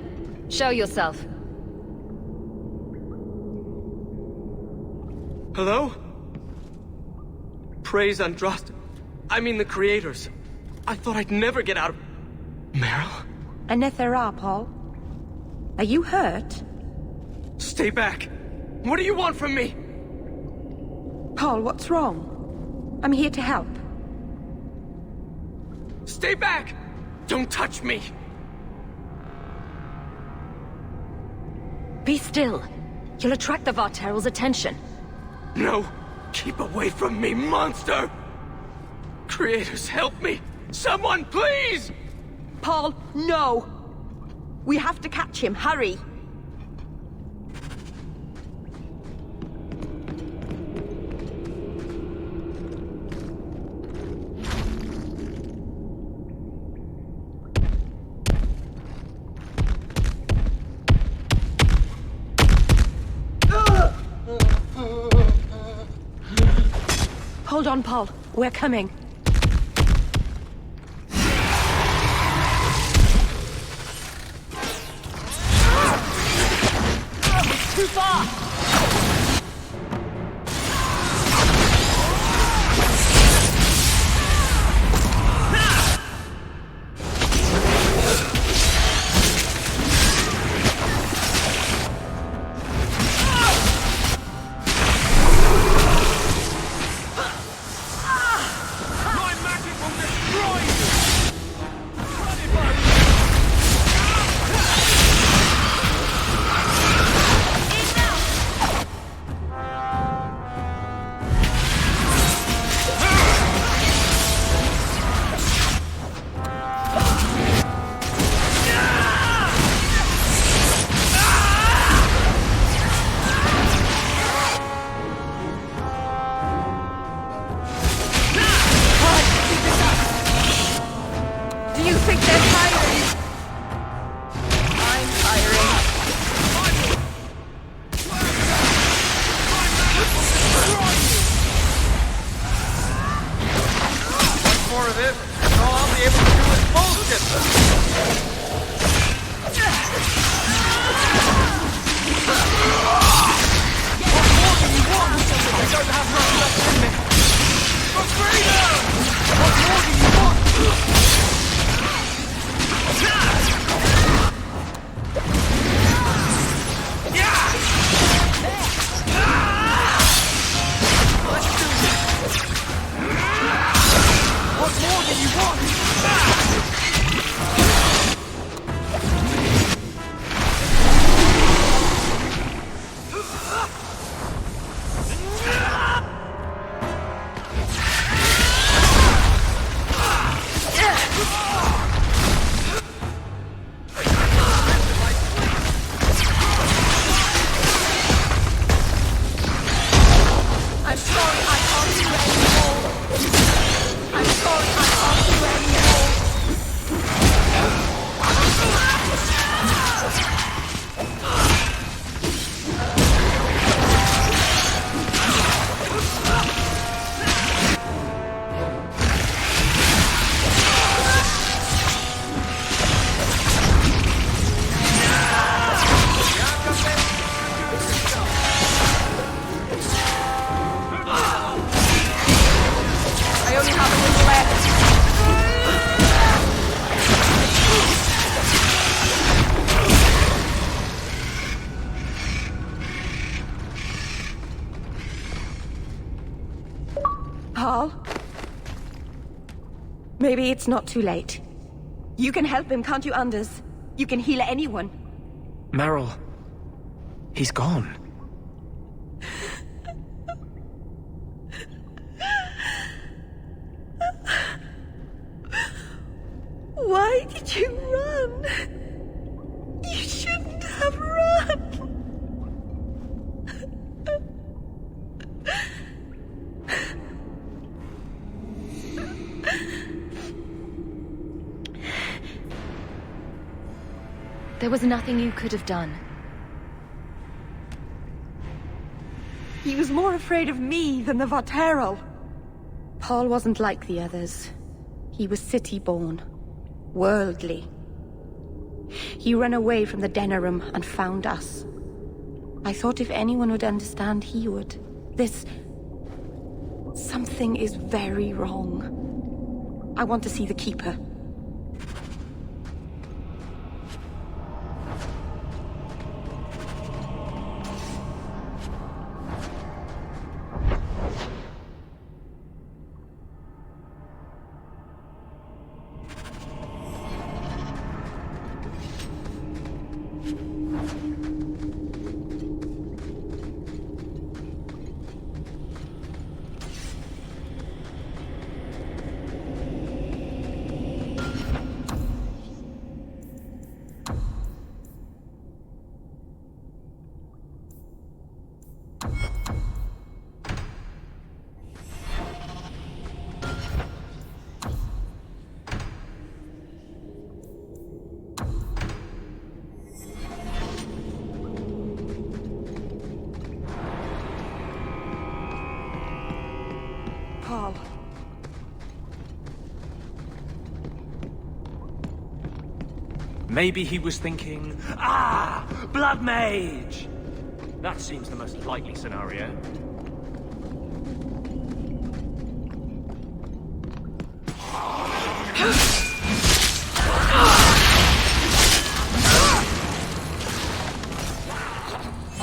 Show yourself. Hello? Praise Andraste. I mean the creators. I thought I'd never get out of... Meryl? Anethera, Paul. Are you hurt? Stay back! What do you want from me? Paul, what's wrong? I'm here to help. Stay back! Don't touch me! Be still. You'll attract the Varteral's attention. No! Keep away from me, monster! Creators, help me! Someone, please! Paul, no! We have to catch him, hurry! Hold on, Paul. We're coming. Too far! Paul? Maybe it's not too late. You can help him, can't you, Anders? You can heal anyone. Meryl. He's gone. Why did you run? You shouldn't have run. There was nothing you could have done. He was more afraid of me than the Varteral. Paul wasn't like the others. He was city-born. Worldly. He ran away from the Denerim and found us. I thought if anyone would understand, he would. Something is very wrong. I want to see the Keeper. Paul. Maybe he was thinking, Blood Mage! That seems the most likely scenario.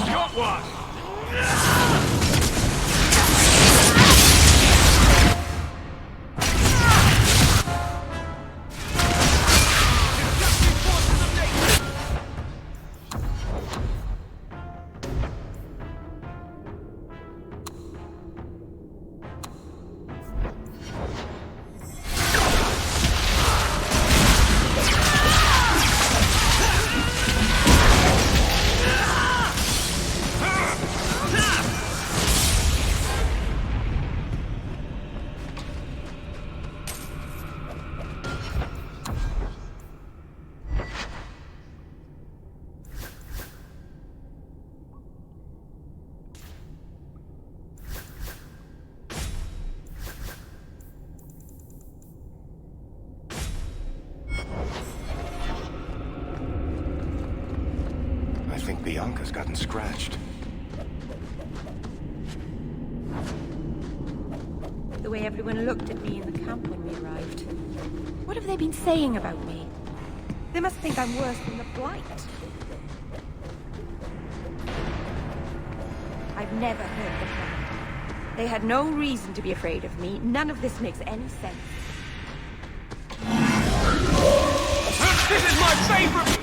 Got one! I think Bianca's gotten scratched. The way everyone looked at me in the camp when we arrived. What have they been saying about me? They must think I'm worse than the Blight. I've never heard the plan. They had no reason to be afraid of me. None of this makes any sense. This is my favorite!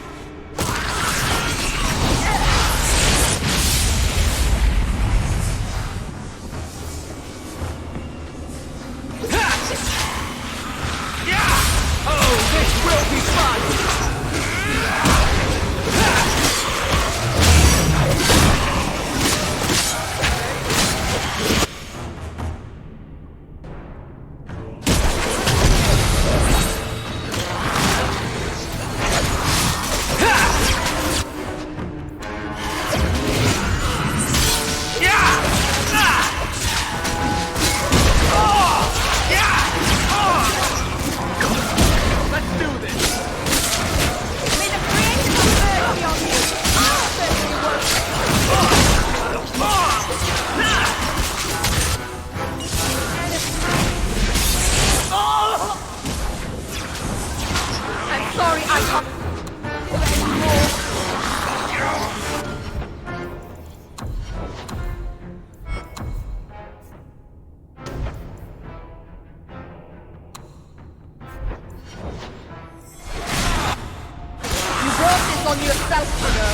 on yourself, you know.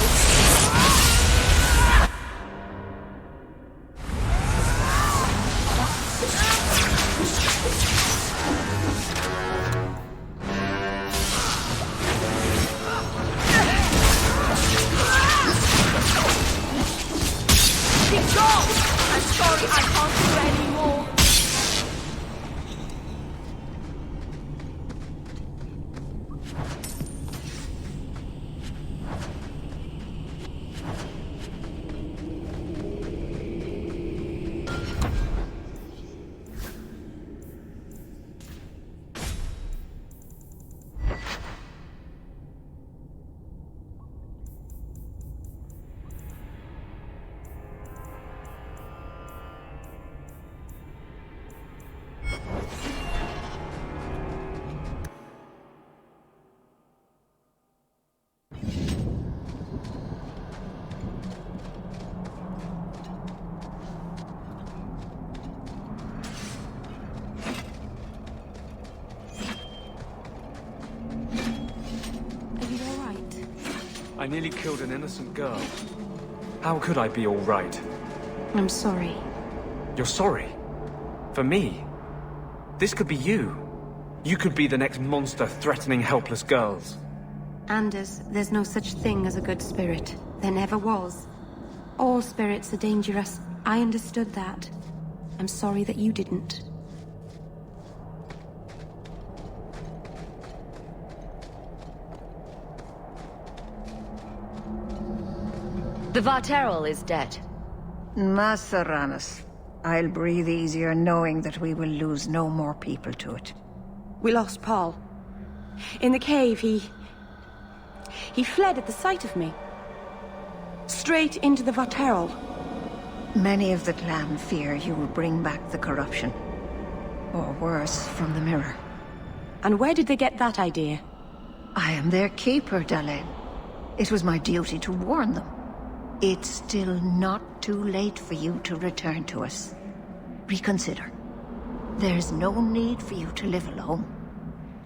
Keep going! I'm sorry, I can't do anymore. I nearly killed an innocent girl. How could I be all right? I'm sorry. You're sorry? For me? This could be you. You could be the next monster threatening helpless girls. Anders, there's no such thing as a good spirit. There never was. All spirits are dangerous. I understood that. I'm sorry that you didn't. The Varterol is dead. Masaranas. I'll breathe easier knowing that we will lose no more people to it. We lost Paul. In the cave, he fled at the sight of me. Straight into the Varterol. Many of the clan fear you will bring back the corruption. Or worse, from the mirror. And where did they get that idea? I am their keeper, Dalain. It was my duty to warn them. It's still not too late for you to return to us. Reconsider. There's no need for you to live alone.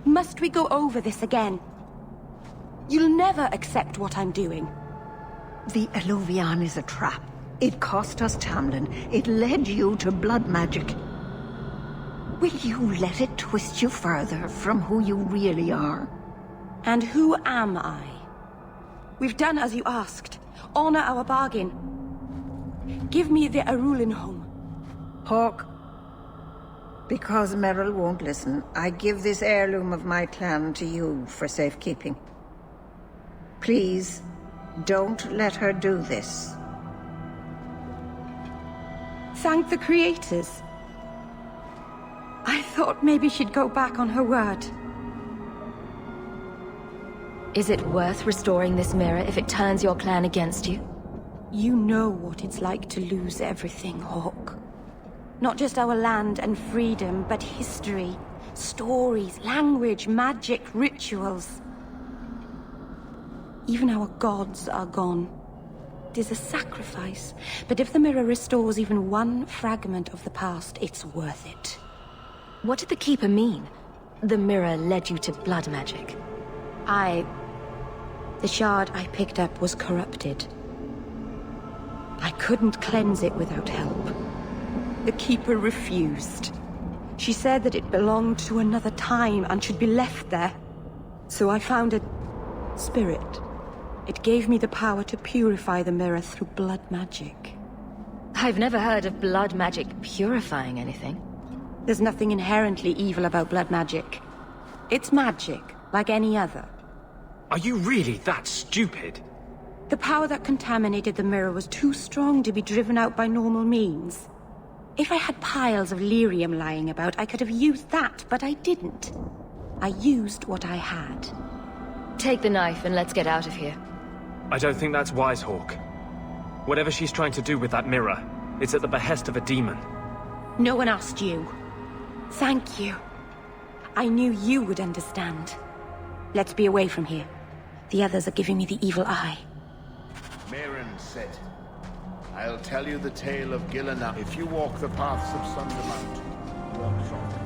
Must we go over this again? You'll never accept what I'm doing. The Eluvian is a trap. It cost us Tamlin. It led you to blood magic. Will you let it twist you further from who you really are? And who am I? We've done as you asked. Honor our bargain. Give me the Arulin home. Hawke. Because Merrill won't listen, I give this heirloom of my clan to you for safekeeping. Please, don't let her do this. Thank the creators. I thought maybe she'd go back on her word. Is it worth restoring this mirror if it turns your clan against you? You know what it's like to lose everything, Hawke. Not just our land and freedom, but history, stories, language, magic, rituals. Even our gods are gone. It is a sacrifice, but if the mirror restores even one fragment of the past, it's worth it. What did the Keeper mean? The mirror led you to blood magic. The shard I picked up was corrupted. I couldn't cleanse it without help. The Keeper refused. She said that it belonged to another time and should be left there. So I found a spirit. It gave me the power to purify the mirror through blood magic. I've never heard of blood magic purifying anything. There's nothing inherently evil about blood magic. It's magic, like any other. Are you really that stupid? The power that contaminated the mirror was too strong to be driven out by normal means. If I had piles of lyrium lying about, I could have used that, but I didn't. I used what I had. Take the knife and let's get out of here. I don't think that's wise, Hawke. Whatever she's trying to do with that mirror, it's at the behest of a demon. No one asked you. Thank you. I knew you would understand. Let's be away from here. The others are giving me the evil eye. Meren said, I'll tell you the tale of Gillenap if you walk the paths of Sundermount. Walk softly.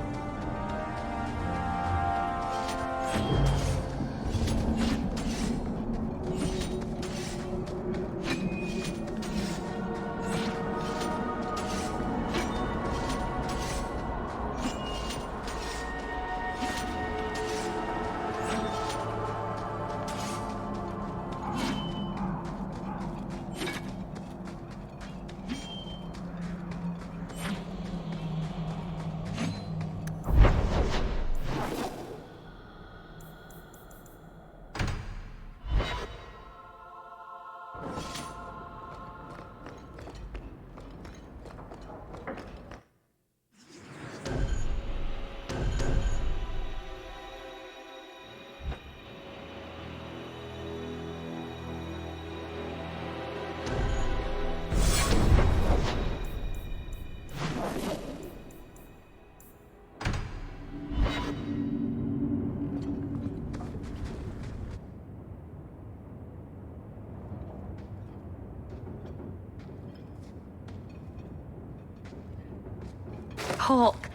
Hawke,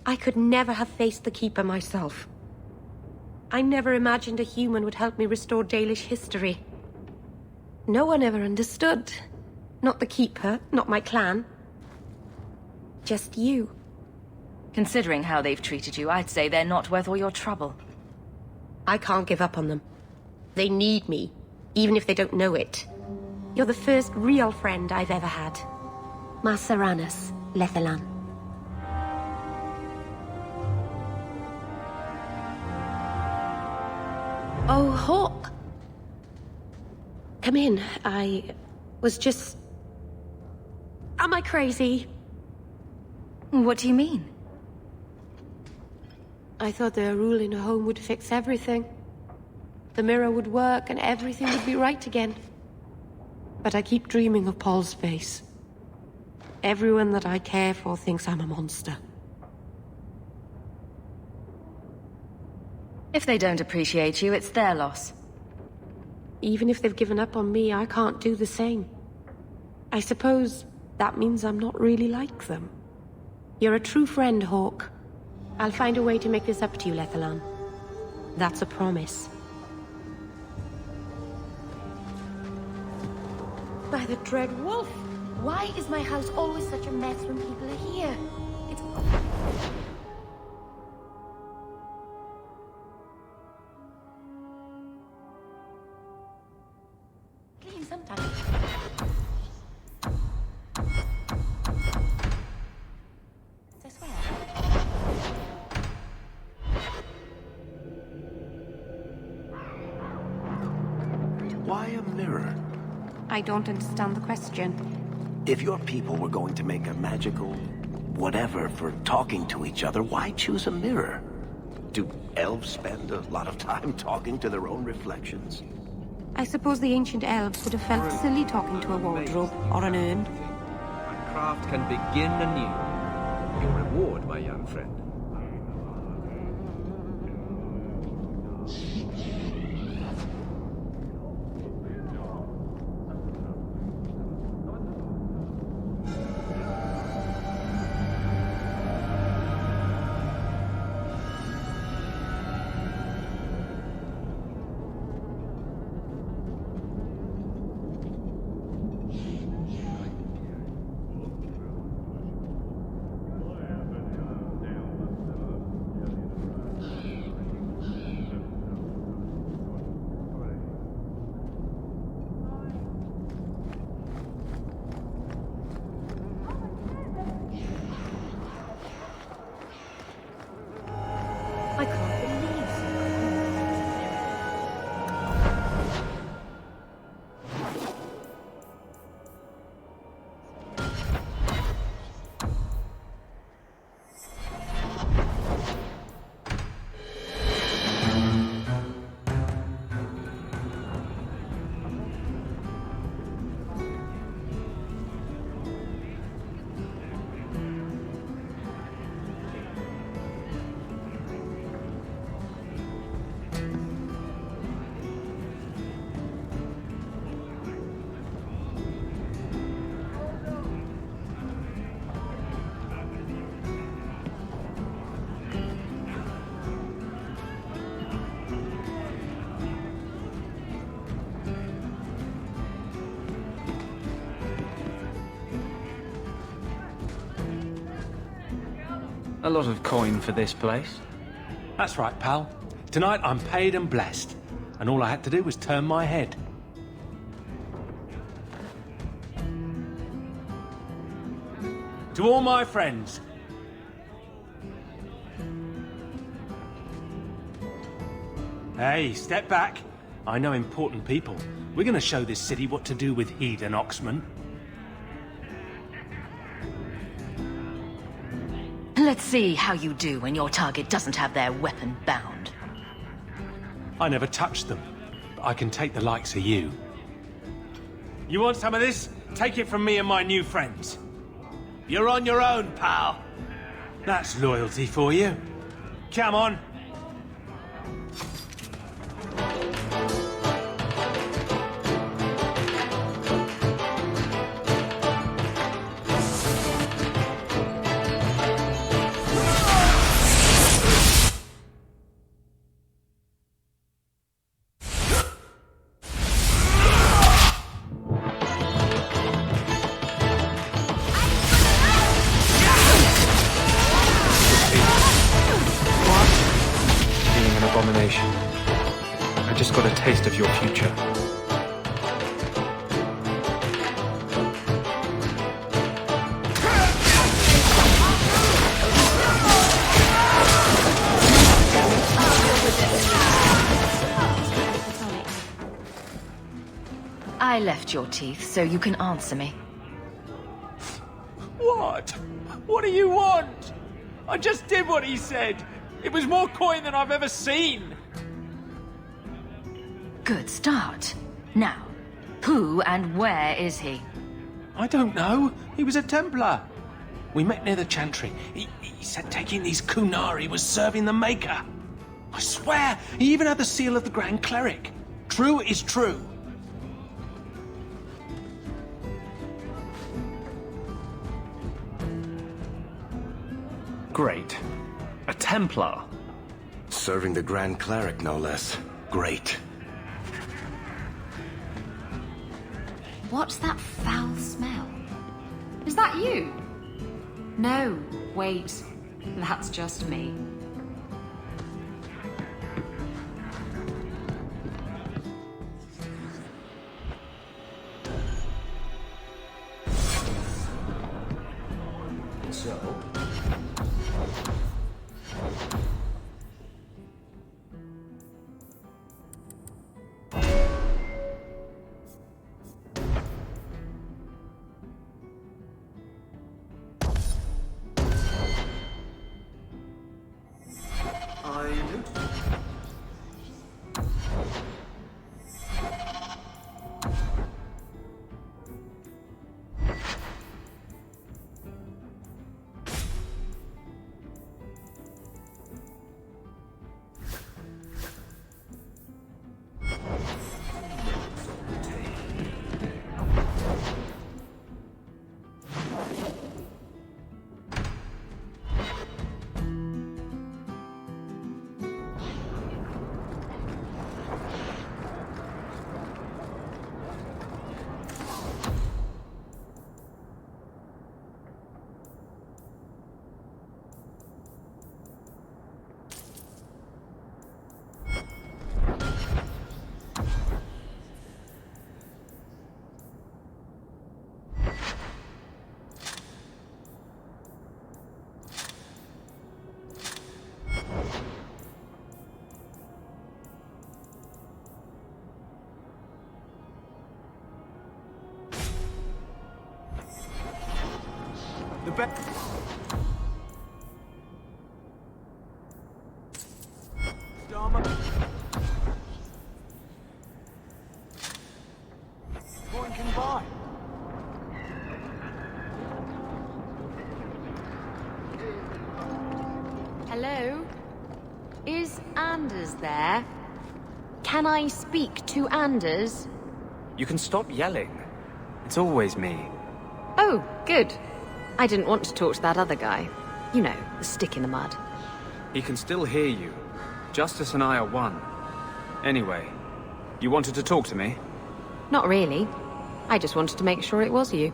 I could never have faced the Keeper myself. I never imagined a human would help me restore Dalish history. No one ever understood. Not the Keeper, not my clan. Just you. Considering how they've treated you, I'd say they're not worth all your trouble. I can't give up on them. They need me, even if they don't know it. You're the first real friend I've ever had. Mas Seranus, Lethalan. Oh, Hawk. Come in. I was just... Am I crazy? What do you mean? I thought the rule in a home would fix everything. The mirror would work and everything would be right again. But I keep dreaming of Paul's face. Everyone that I care for thinks I'm a monster. If they don't appreciate you, it's their loss. Even if they've given up on me, I can't do the same. I suppose that means I'm not really like them. You're a true friend, Hawk. I'll find a way to make this up to you, Lethalan. That's a promise. By the Dread Wolf! Why is my house always such a mess when people are here? It's... clean sometimes. I swear. Why a mirror? I don't understand the question. If your people were going to make a magical whatever for talking to each other, why choose a mirror? Do elves spend a lot of time talking to their own reflections? I suppose the ancient elves would have felt silly talking to a wardrobe or an urn. My craft can begin anew. Your reward, my young friend. I can't believe A lot of coin for this place. That's right, pal. Tonight I'm paid and blessed, and all I had to do was turn my head. To all my friends. Hey, step back. I know important people. We're gonna show this city what to do with heathen Oxman. Let's see how you do when your target doesn't have their weapon bound. I never touched them, but I can take the likes of you. You want some of this? Take it from me and my new friends. You're on your own, pal. That's loyalty for you. Come on. taste of your future. I left your teeth so you can answer me. What? What do you want? I just did what he said. It was more coin than I've ever seen. Good start. Now, who and where is he? I don't know. He was a Templar. We met near the Chantry. He said taking these Kunari was serving the Maker. I swear, he even had the seal of the Grand Cleric. True is true. Great. A Templar. Serving the Grand Cleric, no less. Great. What's that foul smell? Is that you? No, wait. That's just me. So... The best. One can buy. Hello? Is Anders there? Can I speak to Anders? You can stop yelling. It's always me. Oh, good. I didn't want to talk to that other guy. You know, the stick in the mud. He can still hear you. Justice and I are one. Anyway, you wanted to talk to me? Not really. I just wanted to make sure it was you.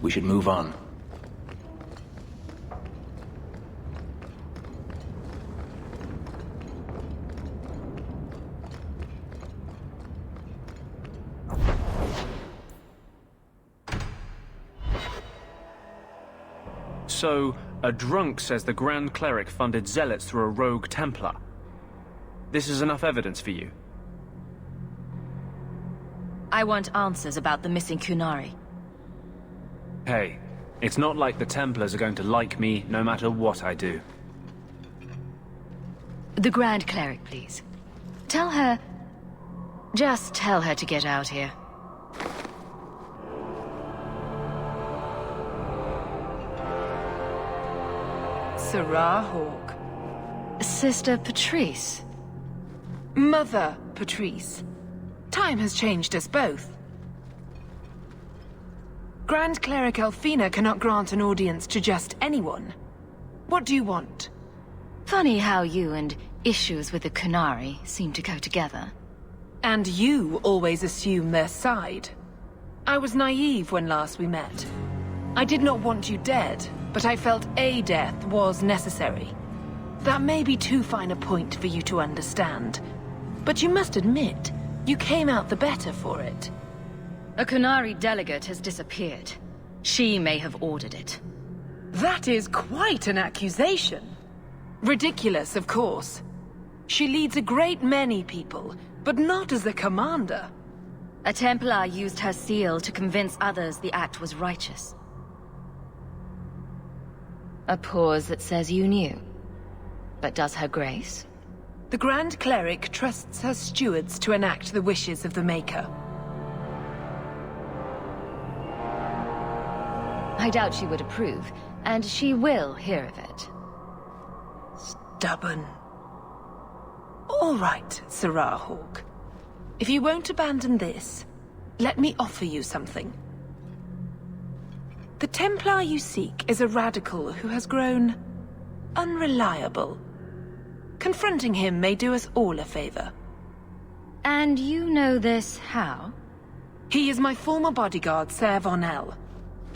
We should move on. So, a drunk says the Grand Cleric funded zealots through a rogue Templar. This is enough evidence for you? I want answers about the missing Kunari. Hey, it's not like the Templars are going to like me no matter what I do. The Grand Cleric, please. Tell her... Just tell her to get out here. Serah Hawke. Sister Patrice. Mother Patrice. Time has changed us both. Grand Cleric Elfina cannot grant an audience to just anyone. What do you want? Funny how you and issues with the Qunari seem to go together. And you always assume their side. I was naive when last we met. I did not want you dead, but I felt a death was necessary. That may be too fine a point for you to understand. But you must admit, you came out the better for it. A Qunari delegate has disappeared. She may have ordered it. That is quite an accusation. Ridiculous, of course. She leads a great many people, but not as a commander. A Templar used her seal to convince others the act was righteous. A pause that says you knew. But does her grace? The Grand Cleric trusts her stewards to enact the wishes of the Maker. I doubt she would approve, and she will hear of it. Stubborn. All right, Serah Hawke. If you won't abandon this, let me offer you something. The Templar you seek is a radical who has grown unreliable. Confronting him may do us all a favor. And you know this how? He is my former bodyguard, Ser Von El.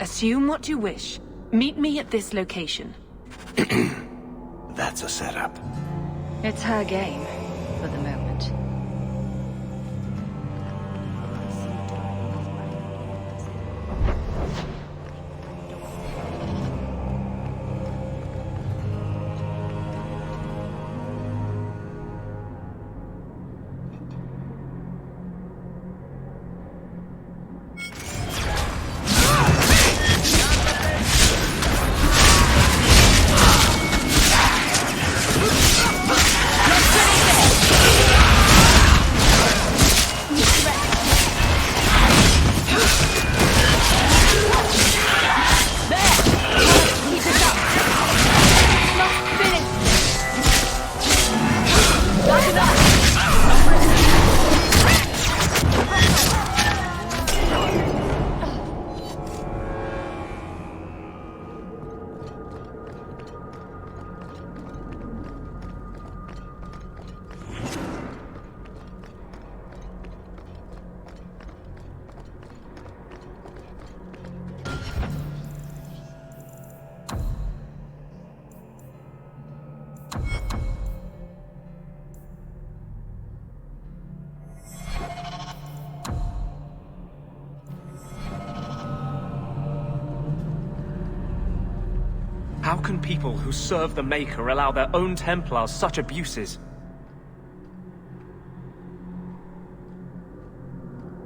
Assume what you wish. Meet me at this location. That's a setup. It's her game, for the moment. How can people who serve the Maker allow their own Templars such abuses?